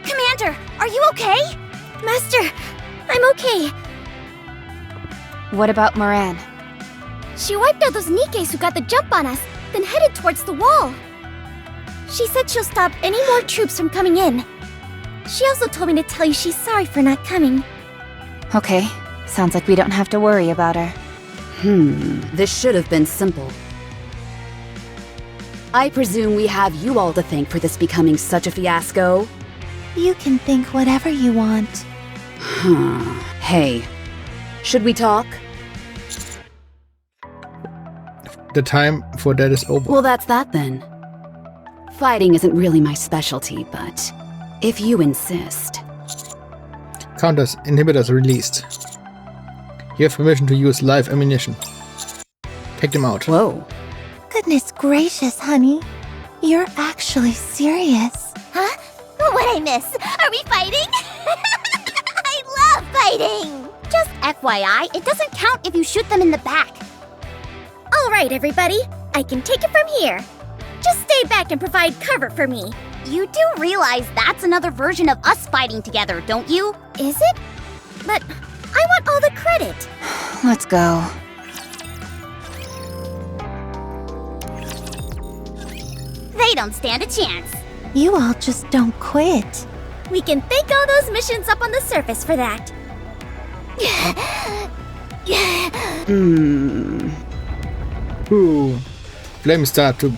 Speaker 3: Commander, are you okay?
Speaker 4: Master, I'm okay.
Speaker 10: What about Moran?
Speaker 3: She wiped out those Nikkes who got the jump on us, then headed towards the wall. She said she'll stop any more troops from coming in. She also told me to tell you she's sorry for not coming.
Speaker 10: Okay, sounds like we don't have to worry about her.
Speaker 8: This should have been simple. I presume we have you all to thank for this becoming such a fiasco?
Speaker 4: You can think whatever you want.
Speaker 8: Hey, should we talk?
Speaker 1: The time for that is over.
Speaker 8: Well, that's that then. Fighting isn't really my specialty, but if you insist.
Speaker 1: Counters inhibitors released. You have permission to use live ammunition. Take them out.
Speaker 8: Whoa.
Speaker 3: Goodness gracious, honey. You're actually serious.
Speaker 4: Huh? What'd I miss? Are we fighting? I love fighting!
Speaker 2: Just FYI, it doesn't count if you shoot them in the back.
Speaker 4: All right, everybody. I can take it from here. Just stay back and provide cover for me.
Speaker 2: You do realize that's another version of us fighting together, don't you?
Speaker 4: Is it? But I want all the credit.
Speaker 10: Let's go.
Speaker 2: They don't stand a chance.
Speaker 3: You all just don't quit.
Speaker 4: We can thank all those missions up on the surface for that.
Speaker 1: Ooh. Flames start to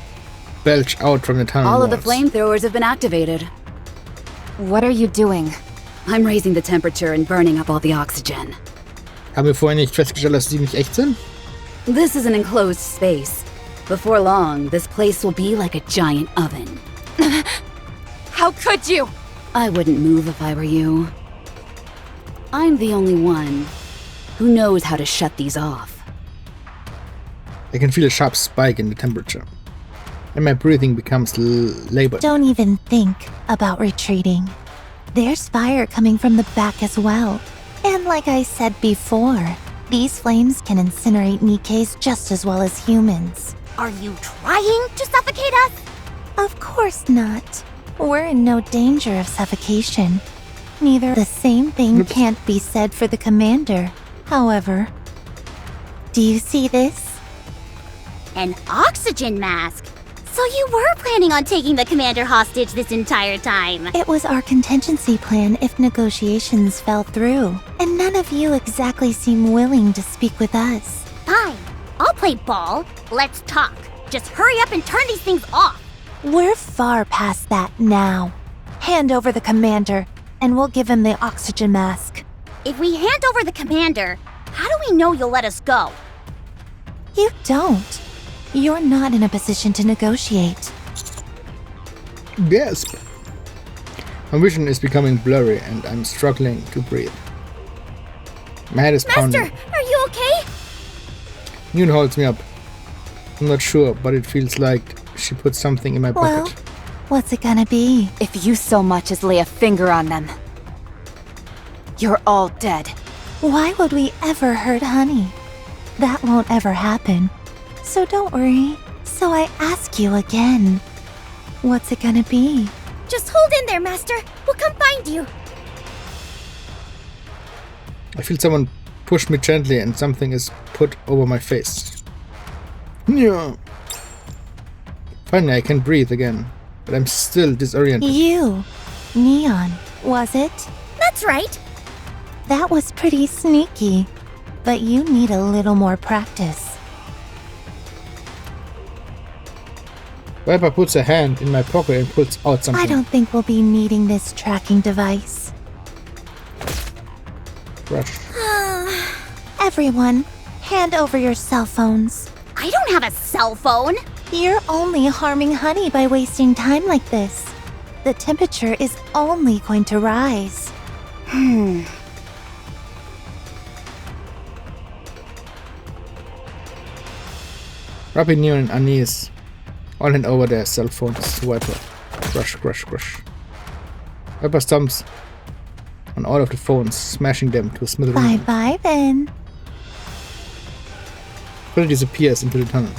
Speaker 1: belch out from the tunnel
Speaker 8: All of the
Speaker 1: walls.
Speaker 8: flamethrowers have been activated.
Speaker 10: What are you doing?
Speaker 8: I'm raising the temperature and burning up all the oxygen.
Speaker 1: Haben wir vorher nicht festgestellt, dass die nicht echt sind?
Speaker 8: This is an enclosed space. Before long, this place will be like a giant oven.
Speaker 10: How could you?
Speaker 8: I wouldn't move if I were you. I'm the only one who knows how to shut these off.
Speaker 1: I can feel a sharp spike in the temperature. And my breathing becomes labored.
Speaker 3: Don't even think about retreating. There's fire coming from the back as well. And like I said before, these flames can incinerate Nikke's just as well as humans.
Speaker 2: Are you trying to suffocate us?
Speaker 3: Of course not. We're in no danger of suffocation. Neither the same thing can't be said for the commander, however. Do you see this?
Speaker 2: An oxygen mask? So you were planning on taking the commander hostage this entire time?
Speaker 3: It was our contingency plan if negotiations fell through, and none of you exactly seem willing to speak with us.
Speaker 2: Fine. I'll play ball. Let's talk. Just hurry up and turn these things off.
Speaker 3: We're far past that now. Hand over the commander, and we'll give him the oxygen mask.
Speaker 2: If we hand over the commander, how do we know you'll let us go?
Speaker 3: You don't. You're not in a position to negotiate.
Speaker 1: Gasp! My vision is becoming blurry and I'm struggling to breathe. My head is pounding.
Speaker 4: Master, are you okay?
Speaker 1: Yoon holds me up. I'm not sure, but it feels like she put something in my
Speaker 3: Well,
Speaker 1: pocket.
Speaker 3: what's it gonna be?
Speaker 10: If you so much as lay a finger on them, you're all dead.
Speaker 3: Why would we ever hurt Honey? That won't ever happen. So don't worry. So I ask you again. What's it gonna be?
Speaker 4: Just hold in there, Master. We'll come find you.
Speaker 1: I feel someone push me gently and something is put over my face. Yeah. Finally, I can breathe again, but I'm still disoriented.
Speaker 3: You. Neon, was it?
Speaker 4: That's right.
Speaker 3: That was pretty sneaky. But you need a little more practice.
Speaker 1: Viper puts a hand in my pocket and pulls out something.
Speaker 3: I don't think we'll be needing this tracking device.
Speaker 1: Rush.
Speaker 3: Everyone, hand over your cell phones.
Speaker 2: I don't have a cell phone.
Speaker 3: You're only harming Honey by wasting time like this. The temperature is only going to rise.
Speaker 1: Rapid Neon and Anis all hand over their cell phones to Viper. Crush, crush, crush. Viper stomps on all of the phones, smashing them to a smithereen.
Speaker 3: Bye-bye then.
Speaker 1: Freddy disappears into the tunnel.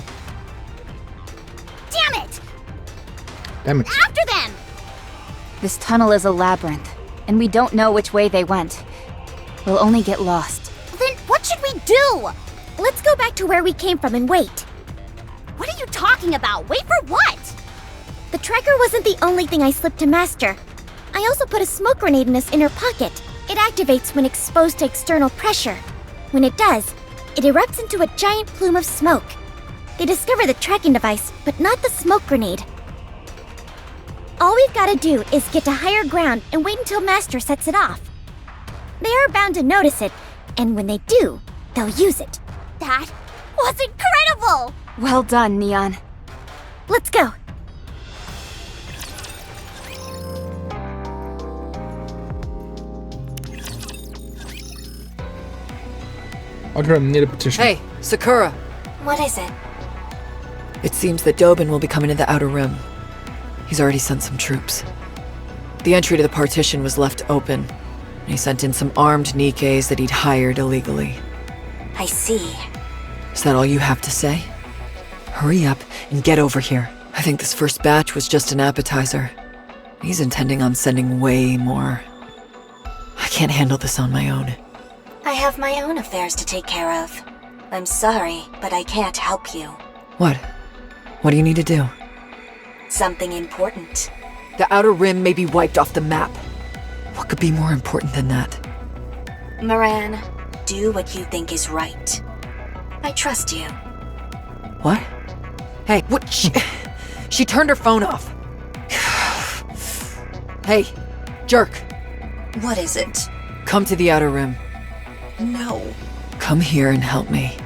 Speaker 2: Damn it!
Speaker 1: Damn it.
Speaker 2: After them!
Speaker 10: This tunnel is a labyrinth, and we don't know which way they went. We'll only get lost.
Speaker 2: Then what should we do?
Speaker 4: Let's go back to where we came from and wait.
Speaker 2: What are you talking about? Wait for what?
Speaker 4: The tracker wasn't the only thing I slipped to Master. I also put a smoke grenade in his inner pocket. It activates when exposed to external pressure. When it does, it erupts into a giant plume of smoke. They discover the tracking device, but not the smoke grenade. All we've got to do is get to higher ground and wait until Master sets it off. They are bound to notice it, and when they do, they'll use it.
Speaker 2: That was incredible!
Speaker 10: Well done, Neon.
Speaker 4: Let's go.
Speaker 1: Outram near the petition.
Speaker 11: Hey, Sakura.
Speaker 4: What is it?
Speaker 11: It seems that Dobin will be coming to the Outer Rim. He's already sent some troops. The entry to the partition was left open. He sent in some armed Nikkes that he'd hired illegally.
Speaker 6: I see.
Speaker 11: Is that all you have to say? Hurry up and get over here. I think this first batch was just an appetizer. He's intending on sending way more. I can't handle this on my own.
Speaker 6: I have my own affairs to take care of. I'm sorry, but I can't help you.
Speaker 11: What? What do you need to do?
Speaker 6: Something important.
Speaker 11: The Outer Rim may be wiped off the map. What could be more important than that?
Speaker 6: Moran, do what you think is right. I trust you.
Speaker 11: What? Hey, what? She turned her phone off. Hey, jerk.
Speaker 6: What is it?
Speaker 11: Come to the Outer Rim.
Speaker 6: No.
Speaker 11: Come here and help me.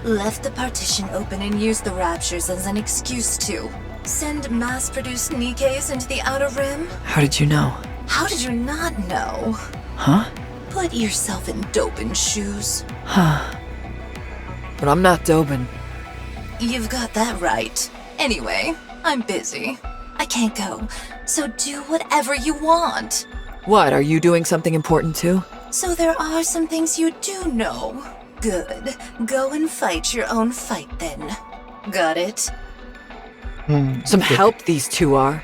Speaker 13: Left the partition open and used the raptures as an excuse to send mass-produced Nikkes into the Outer Rim?
Speaker 11: How did you know?
Speaker 13: How did you not know?
Speaker 11: Huh?
Speaker 13: Put yourself in Dobin's shoes.
Speaker 11: Huh. But I'm not Dobin.
Speaker 13: You've got that right. Anyway, I'm busy. I can't go, so do whatever you want.
Speaker 11: What, are you doing something important too?
Speaker 13: So there are some things you do know. Good. Go and fight your own fight then. Got it?
Speaker 11: Some help these two are.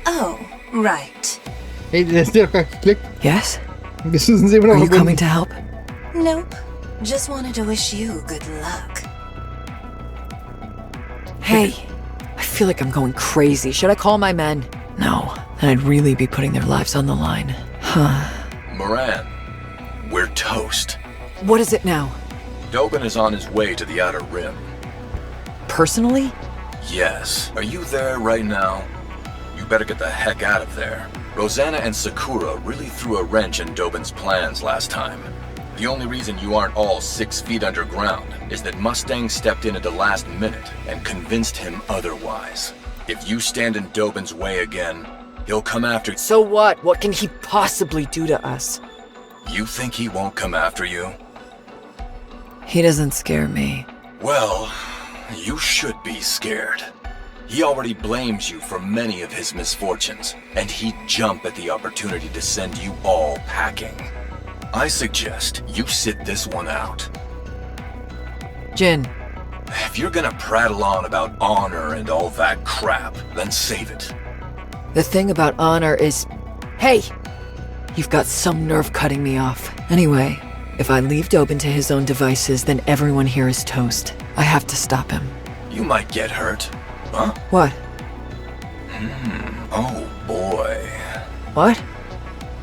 Speaker 13: Oh, right.
Speaker 1: Hey, der ist der geklickt.
Speaker 11: Yes?
Speaker 1: Das müssen sie immer noch
Speaker 11: Are you
Speaker 1: verbunden.
Speaker 11: coming to help?
Speaker 13: Nope. Just wanted to wish you good luck.
Speaker 11: Hey, I feel like I'm going crazy. Should I call my men? No, then I'd really be putting their lives on the line. Huh.
Speaker 14: Moran, we're toast.
Speaker 11: What is it now?
Speaker 14: Dobin is on his way to the Outer Rim.
Speaker 11: Personally?
Speaker 14: Yes. Are you there right now? You better get the heck out of there. Rosanna and Sakura really threw a wrench in Dobin's plans last time. The only reason you aren't all 6 feet underground is that Mustang stepped in at the last minute and convinced him otherwise. If you stand in Dobin's way again, he'll come after—
Speaker 11: So what? What can he possibly do to us?
Speaker 14: You think he won't come after you?
Speaker 11: He doesn't scare me.
Speaker 14: Well, you should be scared. He already blames you for many of his misfortunes, and he'd jump at the opportunity to send you all packing. I suggest you sit this one out.
Speaker 11: Jin.
Speaker 14: If you're gonna prattle on about honor and all that crap, then save it.
Speaker 11: The thing about honor is— Hey! You've got some nerve cutting me off. Anyway, if I leave Dobin to his own devices, then everyone here is toast. I have to stop him.
Speaker 14: You might get hurt. Huh?
Speaker 11: What?
Speaker 14: Oh boy.
Speaker 11: What?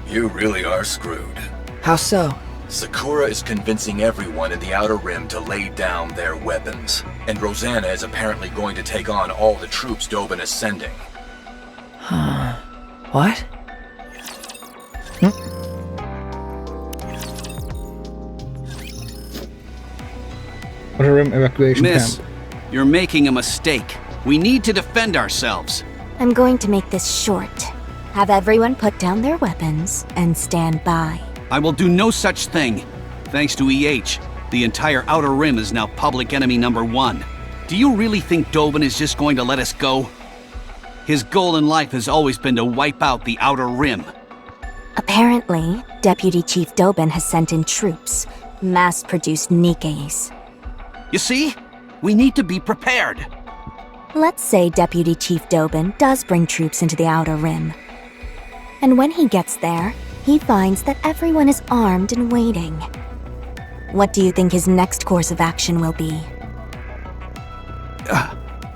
Speaker 14: You really are screwed.
Speaker 11: How so?
Speaker 14: Sakura is convincing everyone in the Outer Rim to lay down their weapons. And Rosanna is apparently going to take on all the troops Dobin is sending.
Speaker 11: Huh. What?
Speaker 1: Outer Rim evacuation
Speaker 12: Miss,
Speaker 1: camp.
Speaker 12: you're making a mistake. We need to defend ourselves.
Speaker 6: I'm going to make this short. Have everyone put down their weapons and stand by.
Speaker 12: I will do no such thing. Thanks to EH, the entire Outer Rim is now public enemy #1. Do you really think Dobin is just going to let us go? His goal in life has always been to wipe out the Outer Rim.
Speaker 6: Apparently, Deputy Chief Dobin has sent in troops, mass-produced Nikkes.
Speaker 12: You see? We need to be prepared.
Speaker 6: Let's say Deputy Chief Dobin does bring troops into the Outer Rim. And when he gets there, he finds that everyone is armed and waiting. What do you think his next course of action will be?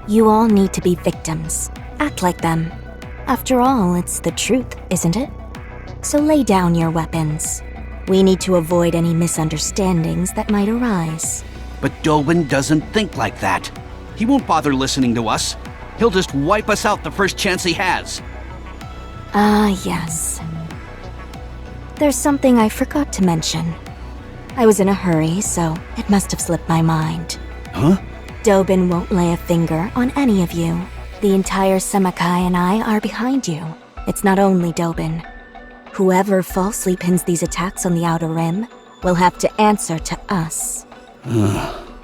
Speaker 6: You all need to be victims. Act like them. After all, it's the truth, isn't it? So lay down your weapons. We need to avoid any misunderstandings that might arise.
Speaker 12: But Dobin doesn't think like that. He won't bother listening to us. He'll just wipe us out the first chance he has.
Speaker 6: Ah, yes. There's something I forgot to mention. I was in a hurry, so it must have slipped my mind.
Speaker 12: Huh?
Speaker 6: Dobin won't lay a finger on any of you. The entire Semakai and I are behind you. It's not only Dobin. Whoever falsely pins these attacks on the Outer Rim will have to answer to us.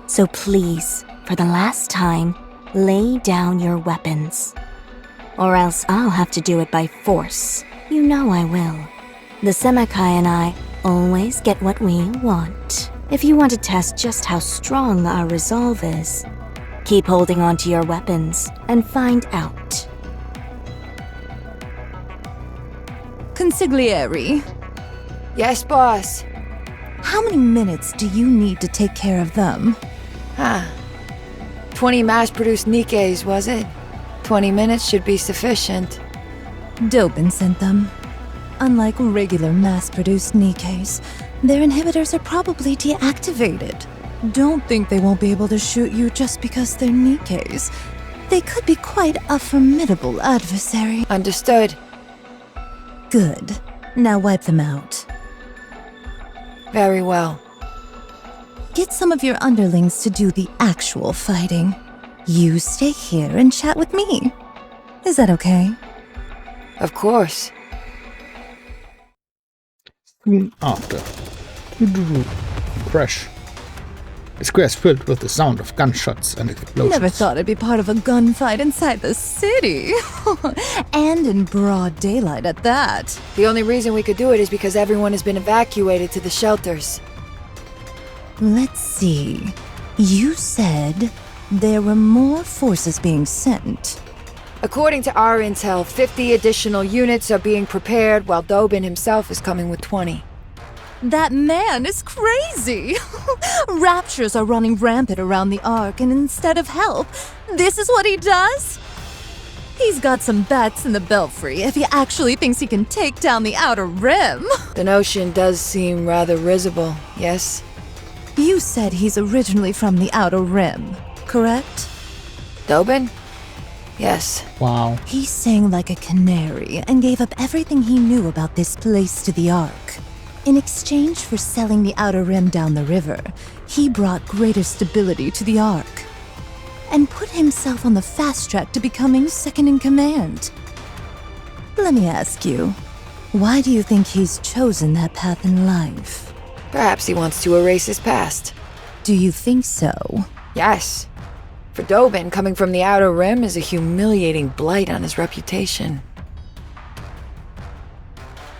Speaker 6: So please, for the last time, Lay down your weapons. Or else I'll have to do it by force. You know I will. The Semakai and I always get what we want. If you want to test just how strong our resolve is, keep holding on to your weapons and find out.
Speaker 15: Consigliere.
Speaker 11: Yes, boss.
Speaker 15: How many minutes do you need to take care of them?
Speaker 11: 20 mass-produced Nikkes, was it? 20 minutes should be sufficient.
Speaker 15: Dobin sent them. Unlike regular mass-produced Nikkes, their inhibitors are probably deactivated. Don't think they won't be able to shoot you just because they're Nikkes. They could be quite a formidable adversary.
Speaker 11: Understood.
Speaker 15: Good. Now wipe them out.
Speaker 11: Very well.
Speaker 15: Get some of your underlings to do the actual fighting. You stay here and chat with me. Is that okay?
Speaker 11: Of course.
Speaker 1: Soon after. Crash. The square is filled with the sound of gunshots and explosions.
Speaker 15: Never thought I'd be part of a gunfight inside the city. And in broad daylight at that.
Speaker 11: The only reason we could do it is because everyone has been evacuated to the shelters.
Speaker 15: Let's see. You said there were more forces being sent.
Speaker 11: According to our intel, 50 additional units are being prepared while Dobin himself is coming with 20.
Speaker 15: That man is crazy! Raptures are running rampant around the Ark, and instead of help, this is what he does? He's got some bats in the belfry if he actually thinks he can take down the Outer Rim.
Speaker 11: The notion does seem rather risible, yes?
Speaker 15: You said he's originally from the Outer Rim, correct?
Speaker 11: Dobin? Yes.
Speaker 1: Wow.
Speaker 15: He sang like a canary and gave up everything he knew about this place to the Ark. In exchange for selling the Outer Rim down the river, he brought greater stability to the Ark and put himself on the fast track to becoming second in command. Let me ask you, why do you think he's chosen that path in life?
Speaker 11: Perhaps he wants to erase his past.
Speaker 15: Do you think so?
Speaker 11: Yes. For Dobin, coming from the Outer Rim is a humiliating blight on his reputation.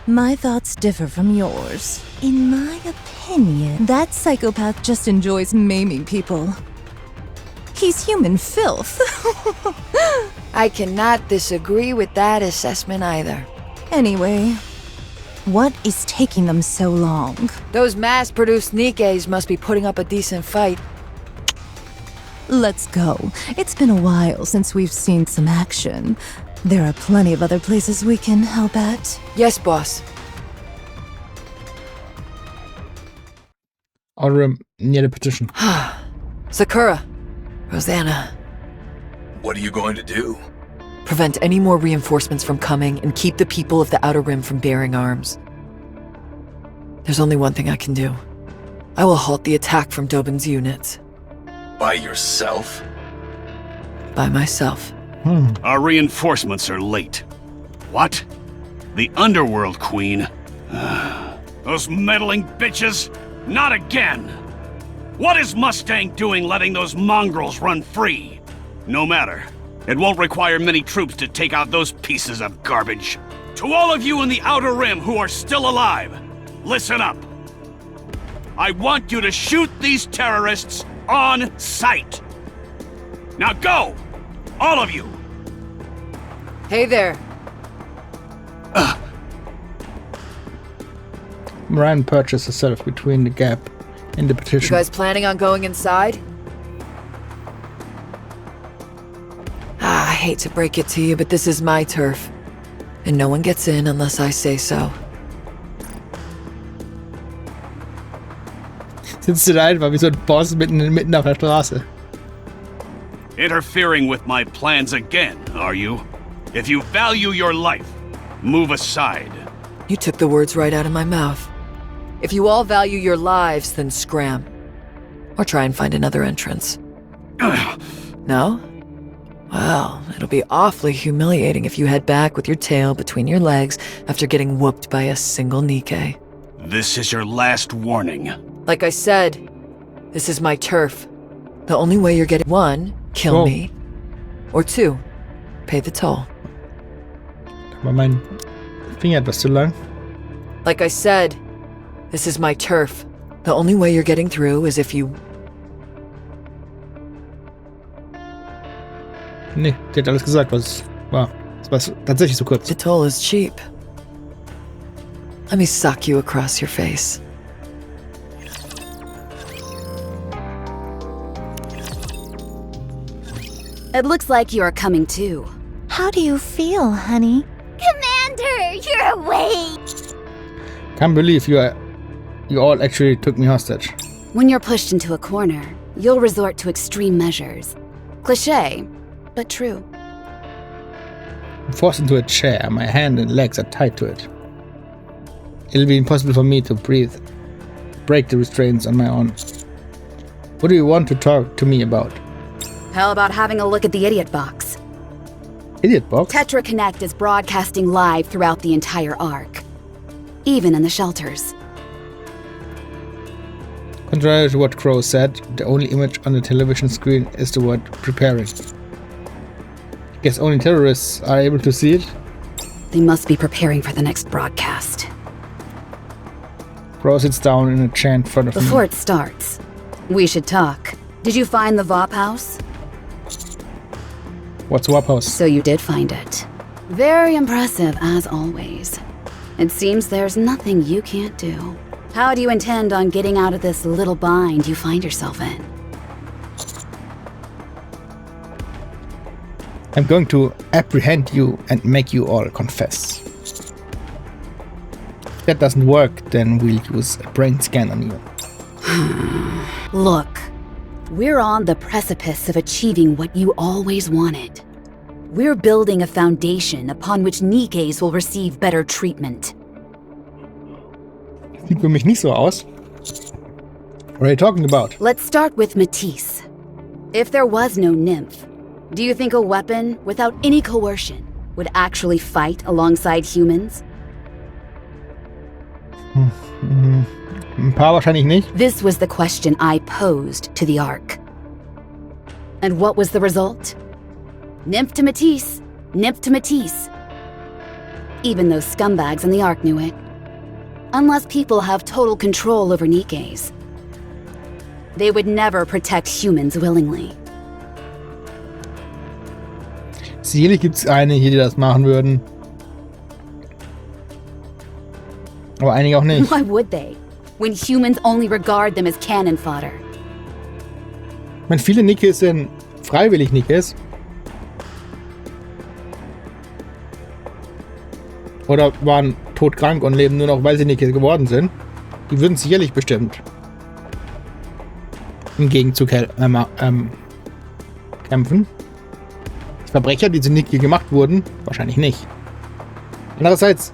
Speaker 15: My thoughts differ from yours. In my opinion, that psychopath just enjoys maiming people. He's human filth.
Speaker 11: I cannot disagree with that assessment either.
Speaker 15: Anyway, what is taking them so long?
Speaker 11: Those mass-produced Nikkes must be putting up a decent fight.
Speaker 15: Let's go. It's been a while since we've seen some action. There are plenty of other places we can help at.
Speaker 11: Yes, boss.
Speaker 1: Outer near the petition.
Speaker 11: Sakura. Rosanna.
Speaker 14: What are you going to do?
Speaker 11: Prevent any more reinforcements from coming and keep the people of the Outer Rim from bearing arms. There's only one thing I can do. I will halt the attack from Dobin's units.
Speaker 14: By yourself?
Speaker 11: By myself.
Speaker 12: Our reinforcements are late. What? The Underworld Queen? Those meddling bitches? Not again! What is Mustang doing letting those mongrels run free? No matter. It won't require many troops to take out those pieces of garbage. To all of you in the Outer Rim who are still alive, listen up. I want you to shoot these terrorists on sight. Now go! All of you!
Speaker 11: Hey there.
Speaker 1: Moran perches herself between the gap in the
Speaker 11: You
Speaker 1: petition.
Speaker 11: guys planning on going inside? I hate to break it to you, but this is my turf. And no one gets in unless I say so.
Speaker 1: Sitzt du da einfach wie so ein Boss mitten auf der Straße.
Speaker 12: Interfering with my plans again, are you? If you value your life, move aside.
Speaker 11: You took the words right out of my mouth. If you all value your lives, then scram. Or try and find another entrance. No? Well, it'll be awfully humiliating if you head back with your tail between your legs after getting whooped by a single Nikke.
Speaker 12: This is your last warning.
Speaker 11: Like I said, this is my turf. The only way you're getting one, kill me, Or 2. Pay the toll.
Speaker 1: War mein Finger etwas zu lang.
Speaker 11: Like I said, this is my turf. The only way you're getting through is if you...
Speaker 1: Nee, die hat alles gesagt, was war. Das war tatsächlich so kurz.
Speaker 11: The toll is cheap. Let me sock you across your face.
Speaker 6: It looks like you are coming too.
Speaker 15: How do you feel, honey?
Speaker 2: Commander, you're awake!
Speaker 1: Can't believe you all actually took me hostage.
Speaker 6: When you're pushed into a corner, you'll resort to extreme measures. Cliché, but true.
Speaker 1: I'm forced into a chair. My hand and legs are tied to it. It'll be impossible for me to breathe. Break the restraints on my own. What do you want to talk to me about?
Speaker 6: How about having a look at the idiot box?
Speaker 1: Idiot box?
Speaker 6: Tetra Connect is broadcasting live throughout the entire Ark. Even in the shelters.
Speaker 1: Contrary to what Crow said, the only image on the television screen is the word preparing. Guess only terrorists are able to see it?
Speaker 6: They must be preparing for the next broadcast.
Speaker 1: Crow sits down in a chair in front of me.
Speaker 6: Before it starts, we should talk. Did you find the VOP house?
Speaker 1: What's WAP house?
Speaker 6: So you did find it. Very impressive, as always. It seems there's nothing you can't do. How do you intend on getting out of this little bind you find yourself in?
Speaker 1: I'm going to apprehend you and make you all confess. If that doesn't work, then we'll use a brain scan on you.
Speaker 6: Look, we're on the precipice of achieving what you always wanted. We're building a foundation upon which Nikkes will receive better treatment.
Speaker 1: Sieht für mich nicht so aus. What are you talking about?
Speaker 6: Let's start with Matisse. If there was no nymph, do you think a weapon without any coercion would actually fight alongside humans?
Speaker 1: Ein paar wahrscheinlich nicht.
Speaker 6: This was the question I posed to the Ark. And what was the result? Nymph to Matisse, nymph to Matisse. Even those scumbags in the Ark knew it. Unless people have total control over Nikkes, they would never protect humans willingly.
Speaker 1: Sicherlich gibt's einige hier, die das machen würden. Aber einige auch nicht.
Speaker 6: Why would they? When humans only regard them as cannon fodder.
Speaker 1: Ich meine, viele Nikkes sind freiwillig Nikkes. Oder waren todkrank und leben nur noch, weil sie Nikke geworden sind. Die würden sicherlich bestimmt im Gegenzug kämpfen. Die Verbrecher, die zu Nikke gemacht wurden, wahrscheinlich nicht. Andererseits,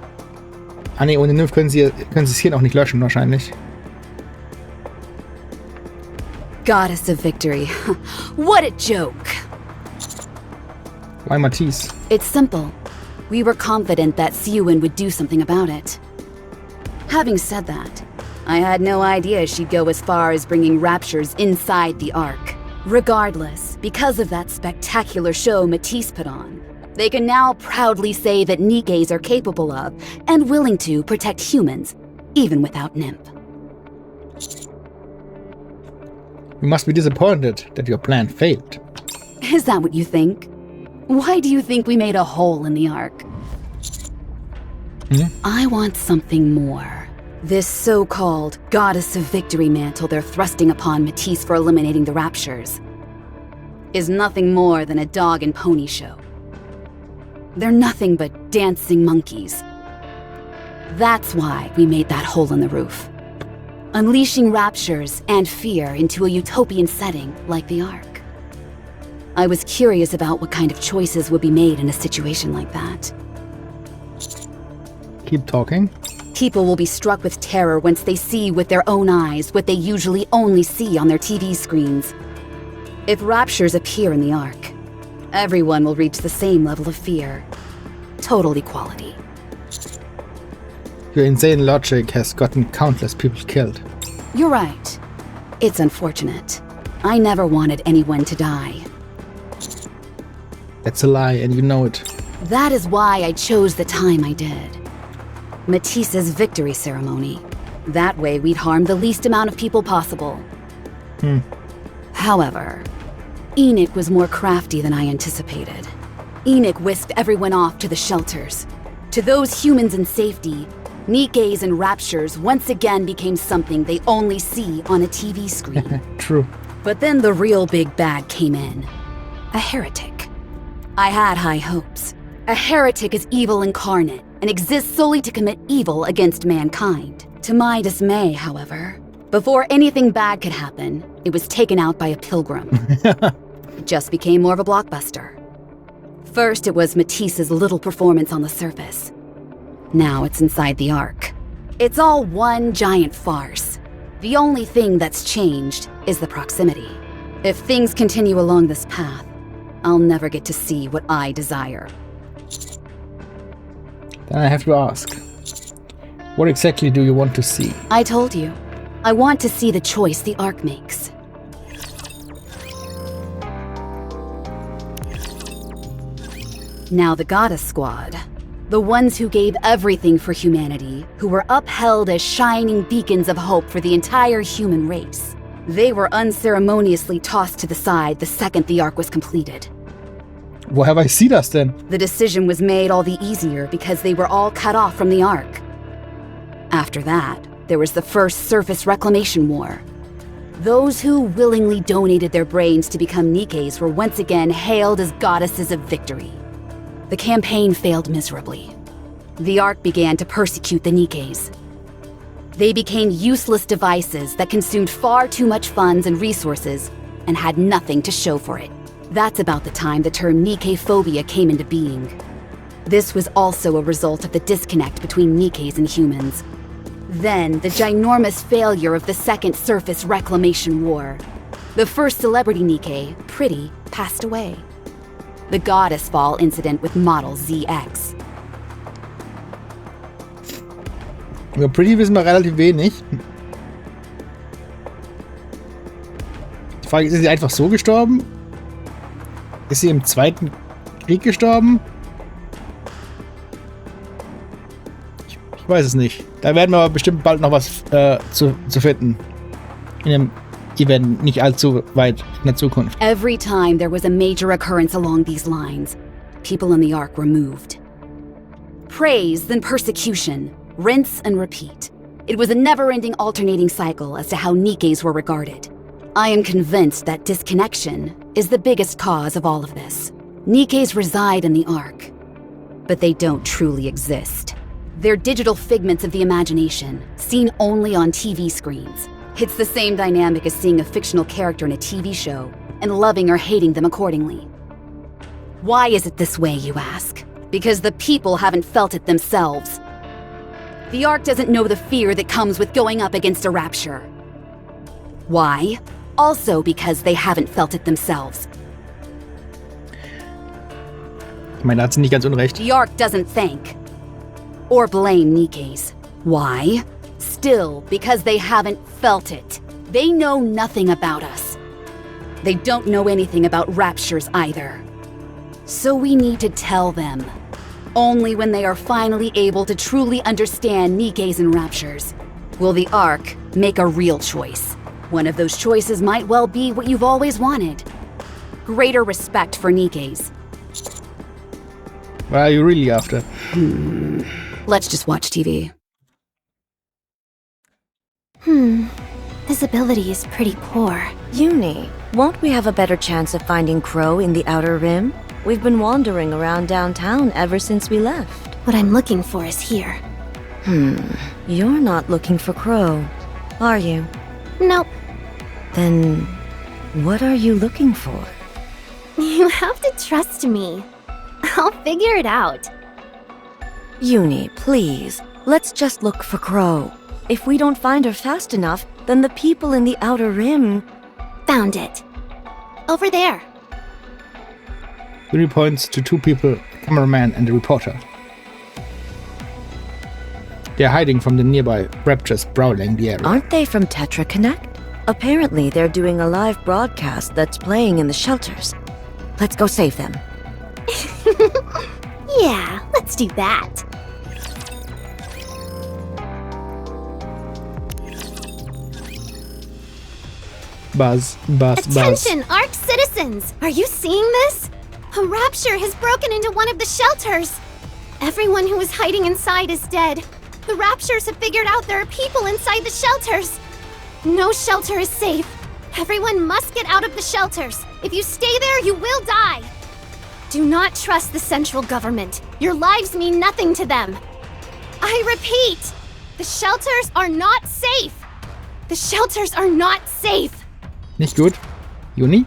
Speaker 1: ohne Nymph können sie es hier noch nicht löschen, wahrscheinlich.
Speaker 6: Goddess of Victory. What a joke.
Speaker 1: Why Matisse?
Speaker 6: It's simple. We were confident that Siwin would do something about it. Having said that, I had no idea she'd go as far as bringing raptures inside the Ark. Regardless, because of that spectacular show Matisse put on, they can now proudly say that Nikkes are capable of, and willing to, protect humans, even without Nymph.
Speaker 1: You must be disappointed that your plan failed.
Speaker 6: Is that what you think? Why do you think we made a hole in the Ark? I want something more. This so-called Goddess of Victory mantle they're thrusting upon Matisse for eliminating the raptures is nothing more than a dog and pony show. They're nothing but dancing monkeys. That's why we made that hole in the roof. Unleashing raptures and fear into a utopian setting like the Ark. I was curious about what kind of choices would be made in a situation like that.
Speaker 1: Keep talking.
Speaker 6: People will be struck with terror once they see with their own eyes what they usually only see on their TV screens. If raptures appear in the Ark, everyone will reach the same level of fear. Total equality.
Speaker 1: Your insane logic has gotten countless people killed.
Speaker 6: You're right. It's unfortunate. I never wanted anyone to die.
Speaker 1: That's a lie, and you know it.
Speaker 6: That is why I chose the time I did. Matisse's victory ceremony. That way we'd harm the least amount of people possible. However, Enoch was more crafty than I anticipated. Enoch whisked everyone off to the shelters. To those humans in safety, Nikkes and raptures once again became something they only see on a TV screen.
Speaker 1: True.
Speaker 6: But then the real big bad came in. A heretic. I had high hopes. A heretic is evil incarnate and exists solely to commit evil against mankind. To my dismay, however, before anything bad could happen, it was taken out by a pilgrim. It just became more of a blockbuster. First, it was Matisse's little performance on the surface. Now it's inside the Ark. It's all one giant farce. The only thing that's changed is the proximity. If things continue along this path, I'll never get to see what I desire.
Speaker 1: Then I have to ask, what exactly do you want to see?
Speaker 6: I told you. I want to see the choice the Ark makes. Now the Goddess Squad, the ones who gave everything for humanity, who were upheld as shining beacons of hope for the entire human race, they were unceremoniously tossed to the side the second the Ark was completed.
Speaker 1: Woher weiß sie das denn?
Speaker 6: The decision was made all the easier because they were all cut off from the Ark. After that, there was the first surface reclamation war. Those who willingly donated their brains to become Nikkes were once again hailed as goddesses of victory. The campaign failed miserably. The Ark began to persecute the Nikkes. They became useless devices that consumed far too much funds and resources and had nothing to show for it. That's about the time the term Nikke-phobia came into being. This was also a result of the disconnect between Nikkes and humans. Then, the ginormous failure of the Second Surface Reclamation War. The first celebrity Nikke, Pretty, passed away. The Goddess Fall incident with Model ZX.
Speaker 1: Über Pretty wissen wir relativ wenig. Die Frage ist sie einfach so gestorben? Ist sie im Zweiten Krieg gestorben? Ich weiß es nicht. Da werden wir aber bestimmt bald noch was zu finden. In dem Event, nicht allzu weit in der Zukunft.
Speaker 6: Every time there was a major occurrence along these lines, people in the Ark were moved. Praise, then persecution, rinse and repeat. It was a never-ending alternating cycle as to how Nikkes were regarded. I am convinced that disconnection is the biggest cause of all of this. Nikkes reside in the Ark, but they don't truly exist. They're digital figments of the imagination, seen only on TV screens. It's the same dynamic as seeing a fictional character in a TV show and loving or hating them accordingly. Why is it this way, you ask? Because the people haven't felt it themselves. The Ark doesn't know the fear that comes with going up against a rapture. Why? Also because they haven't felt it themselves.
Speaker 1: Ich meine, da hat sie nicht ganz unrecht.
Speaker 6: The Ark doesn't thank or blame Nikkes. Why? Still, because they haven't felt it. They know nothing about us. They don't know anything about raptures either. So we need to tell them. Only when they are finally able to truly understand Nikkes and raptures will the Ark make a real choice. One of those choices might well be what you've always wanted. Greater respect for Nikkes.
Speaker 1: What are you really after?
Speaker 6: Let's just watch TV.
Speaker 4: Visibility is pretty poor.
Speaker 16: Uni, won't we have a better chance of finding Crow in the Outer Rim? We've been wandering around downtown ever since we left.
Speaker 4: What I'm looking for is here.
Speaker 16: You're not looking for Crow, are you?
Speaker 4: Nope.
Speaker 16: Then, what are you looking for?
Speaker 4: You have to trust me. I'll figure it out.
Speaker 16: Uni, please, let's just look for Crow. If we don't find her fast enough, then the people in the Outer Rim...
Speaker 4: Found it. Over there.
Speaker 1: Yuri points to two people, a cameraman and a reporter. They're hiding from the nearby raptors prowling the area.
Speaker 16: Aren't they from Tetra Connect? Apparently, they're doing a live broadcast that's playing in the shelters. Let's go save them.
Speaker 4: Yeah, let's do that.
Speaker 1: Buzz, buzz, buzz.
Speaker 2: Attention, Ark citizens! Are you seeing this? A rapture has broken into one of the shelters. Everyone who was hiding inside is dead. The raptures have figured out there are people inside the shelters. No shelter is safe. Everyone must get out of the shelters. If you stay there, you will die. Do not trust the central government. Your lives mean nothing to them. I repeat, the shelters are not safe. The shelters are not safe.
Speaker 1: Nicht gut? Juni?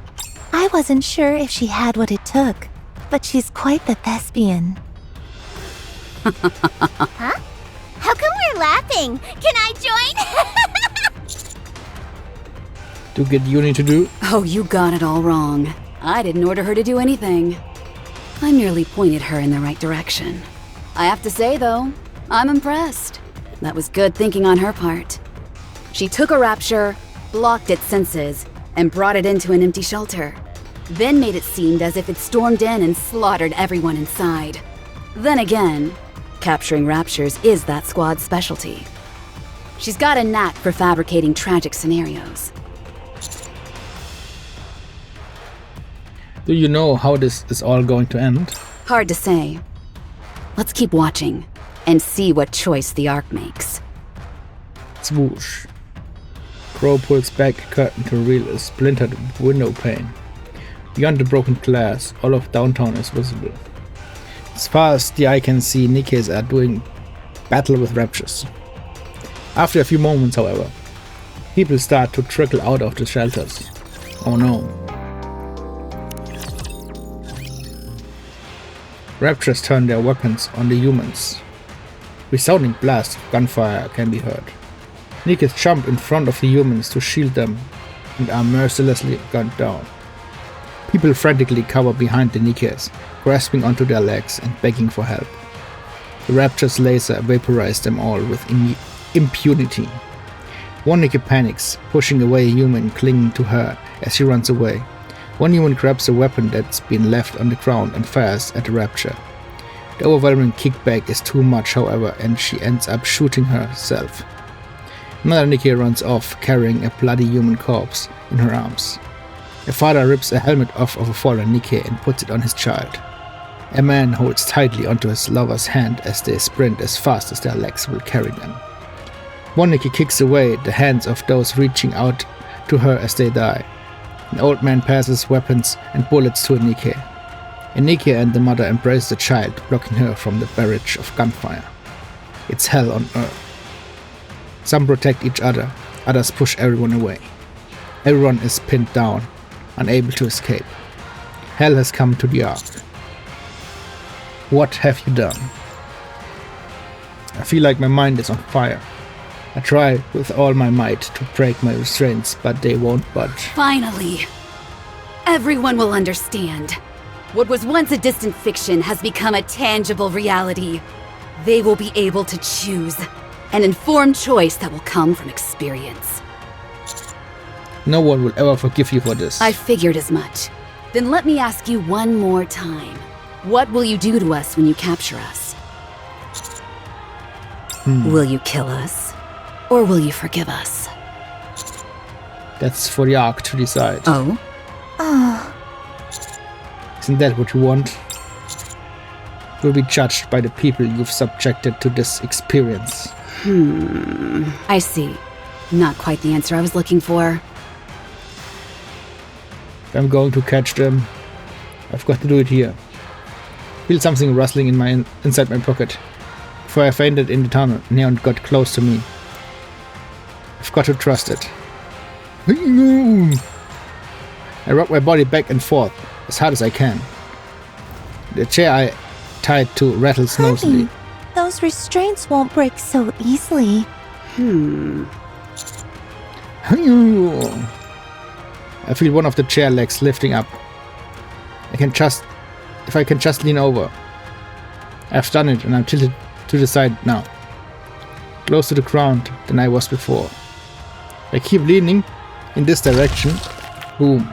Speaker 15: I wasn't sure if she had what it took, but she's quite the thespian.
Speaker 2: Huh? How come we're laughing? Can I join?
Speaker 1: To get Juni to do?
Speaker 17: Oh, you got it all wrong. I didn't order her to do anything. I merely pointed her in the right direction. I have to say, though, I'm impressed. That was good thinking on her part. She took a rapture, blocked its senses, and brought it into an empty shelter. Then made it seem as if it stormed in and slaughtered everyone inside. Then again, capturing raptures is that squad's specialty. She's got a knack for fabricating tragic scenarios.
Speaker 1: Do you know how this is all going to end?
Speaker 17: Hard to say. Let's keep watching and see what choice the Ark makes.
Speaker 1: Swoosh. Crow pulls back a curtain to reveal a splintered window pane. Beyond the broken glass, all of downtown is visible. As far as the eye can see, Nikkes are doing battle with raptures. After a few moments, however, people start to trickle out of the shelters. Oh no. Raptures turn their weapons on the humans. Resounding blasts of gunfire can be heard. Nikkes jump in front of the humans to shield them and are mercilessly gunned down. People frantically cover behind the Nikkes, grasping onto their legs and begging for help. The Rapture's laser vaporizes them all with impunity. One Nikke panics, pushing away a human clinging to her as she runs away. One human grabs a weapon that's been left on the ground and fires at the Rapture. The overwhelming kickback is too much, however, and she ends up shooting herself. Another Nikke runs off, carrying a bloody human corpse in her arms. A father rips a helmet off of a fallen Nikke and puts it on his child. A man holds tightly onto his lover's hand as they sprint as fast as their legs will carry them. One Nikke kicks away the hands of those reaching out to her as they die. An old man passes weapons and bullets to a Nikke. A Nikke and the mother embrace the child, blocking her from the barrage of gunfire. It's hell on earth. Some protect each other, others push everyone away. Everyone is pinned down, unable to escape. Hell has come to the Ark. What have you done? I feel like my mind is on fire. I try with all my might to break my restraints, but they won't budge.
Speaker 17: Finally! Everyone will understand. What was once a distant fiction has become a tangible reality. They will be able to choose. An informed choice that will come from experience.
Speaker 1: No one will ever forgive you for this.
Speaker 17: I figured as much. Then let me ask you one more time. What will you do to us when you capture us? Will you kill us? Or will you forgive us?
Speaker 1: That's for the Ark to decide.
Speaker 17: Oh?
Speaker 15: Oh.
Speaker 1: Isn't that what you want? You'll be judged by the people you've subjected to this experience.
Speaker 17: I see. Not quite the answer I was looking for.
Speaker 1: If I'm going to catch them, I've got to do it here. Feel something rustling in inside my pocket. Before I fainted in the tunnel, Neon got close to me. I've got to trust it. I rock my body back and forth as hard as I can. The chair I tied to rattles noisily.
Speaker 15: Those restraints won't break so easily.
Speaker 1: I feel one of the chair legs lifting up. If I can just lean over. I've done it and I'm tilted to the side now. Close to the ground than I was before. I keep leaning in this direction. Boom.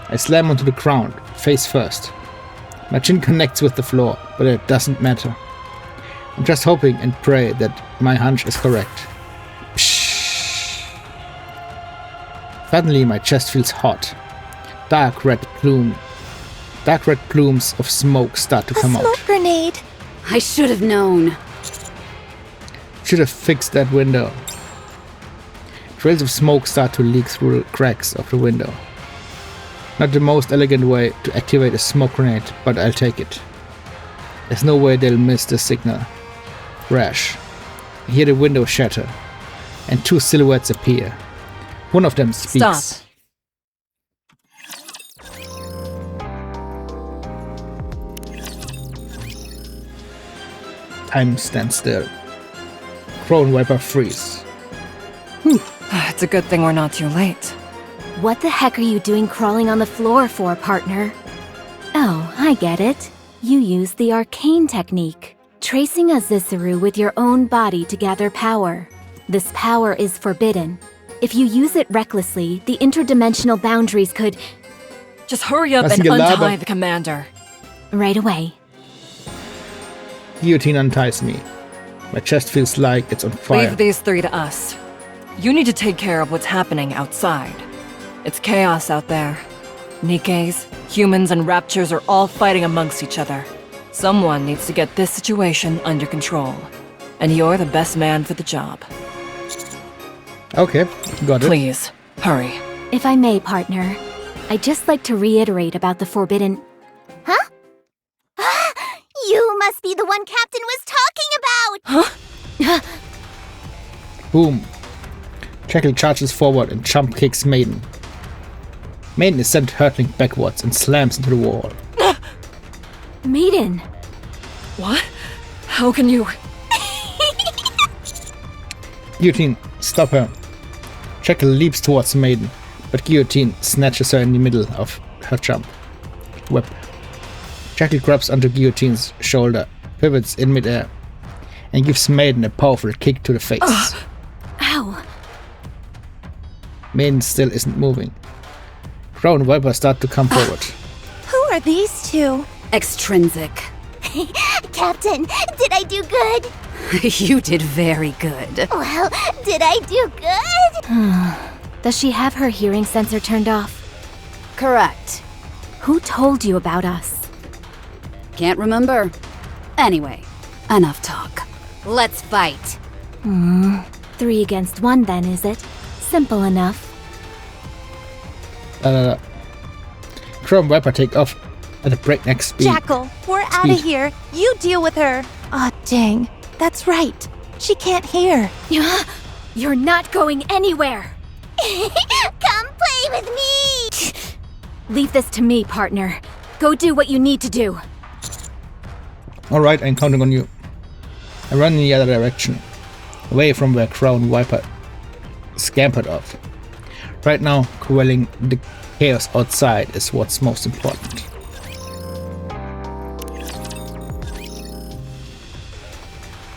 Speaker 1: I slam onto the ground, face first. My chin connects with the floor, but it doesn't matter. I'm just hoping and pray that my hunch is correct. Psh. Suddenly my chest feels hot. Dark red plumes of smoke start to come out.
Speaker 15: Smoke grenade!
Speaker 17: I should have known.
Speaker 1: Should have fixed that window. Trails of smoke start to leak through the cracks of the window. Not the most elegant way to activate a smoke grenade, but I'll take it. There's no way they'll miss the signal. Crash. I hear the window shatter, and two silhouettes appear. One of them speaks.
Speaker 11: Stop.
Speaker 1: Time stands still. Crown Viper freeze.
Speaker 11: It's a good thing we're not too late.
Speaker 2: What the heck are you doing crawling on the floor for, partner? Oh, I get it. You use the arcane technique, tracing a Zisuru with your own body to gather power. This power is forbidden. If you use it recklessly, the interdimensional boundaries could...
Speaker 11: Just hurry up and untie the commander.
Speaker 2: Right away.
Speaker 1: Guillotine unties me. My chest feels like it's on fire.
Speaker 11: Leave these three to us. You need to take care of what's happening outside. It's chaos out there. Nikkes, humans, and raptures are all fighting amongst each other. Someone needs to get this situation under control. And you're the best man for the job.
Speaker 1: Okay, got it.
Speaker 11: Please, hurry.
Speaker 2: If I may, partner, I'd just like to reiterate about the forbidden...
Speaker 3: Huh? You must be the one Captain was talking about!
Speaker 11: Huh?
Speaker 1: Boom. Jekyll charges forward and jump kicks Maiden. Maiden is sent hurtling backwards and slams into the wall.
Speaker 2: Maiden!
Speaker 11: What? How can you...
Speaker 1: Guillotine, stop her. Jekyll leaps towards Maiden, but Guillotine snatches her in the middle of her jump. Whip. Jekyll grabs onto Guillotine's shoulder, pivots in midair, and gives Maiden a powerful kick to the face.
Speaker 2: Ow!
Speaker 1: Maiden still isn't moving. Crown Viper start to come forward.
Speaker 15: Who are these two?
Speaker 17: Extrinsic.
Speaker 3: Captain, did I do good?
Speaker 17: You did very good.
Speaker 3: Well, did I do good?
Speaker 2: Does she have her hearing sensor turned off?
Speaker 17: Correct.
Speaker 2: Who told you about us?
Speaker 17: Can't remember. Anyway, enough talk. Let's fight.
Speaker 2: 3 against 1 then, is it? Simple enough.
Speaker 1: Crown Viper take off at a breakneck speed.
Speaker 15: Jackal, we're out of here. You deal with her. Aw, dang. That's right. She can't hear.
Speaker 2: You're not going anywhere!
Speaker 3: Come play with me!
Speaker 2: Leave this to me, partner. Go do what you need to do.
Speaker 1: Alright, I'm counting on you. I run in the other direction, away from where Crown Viper scampered off. Right now, quelling the chaos outside is what's most important.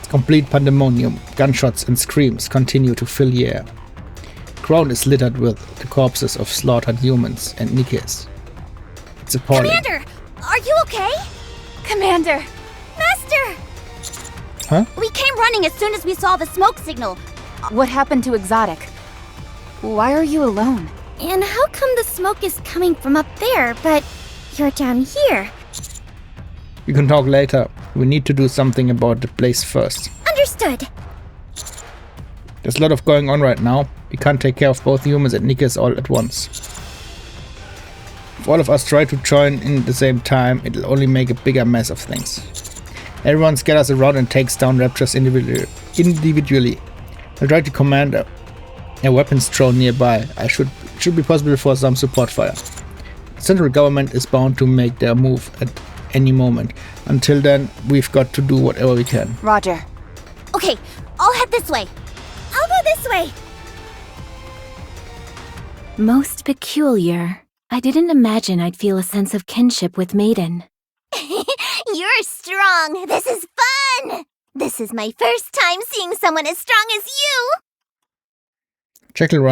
Speaker 1: Complete pandemonium, gunshots and screams continue to fill the air. The ground is littered with the corpses of slaughtered humans and Nikkes. It's appalling.
Speaker 3: Commander! Are you okay?
Speaker 2: Commander!
Speaker 3: Master!
Speaker 1: Huh?
Speaker 3: We came running as soon as we saw the smoke signal.
Speaker 10: What happened to Exotic? Why are you alone?
Speaker 3: And how come the smoke is coming from up there, but you're down here?
Speaker 1: We can talk later. We need to do something about the place first.
Speaker 3: Understood.
Speaker 1: There's a lot of going on right now. We can't take care of both humans and Nikkes all at once. If all of us try to join in at the same time, it'll only make a bigger mess of things. Everyone scatters around and takes down raptors individually. I'll try to command a weapons drone nearby. It should be possible for some support fire. The central government is bound to make their move at any moment. Until then, we've got to do whatever we can.
Speaker 10: Roger.
Speaker 3: Okay, I'll head this way. I'll go this way.
Speaker 2: Most peculiar. I didn't imagine I'd feel a sense of kinship with Maiden.
Speaker 3: You're strong. This is fun. This is my first time seeing someone as strong as you.
Speaker 1: Jekyll runs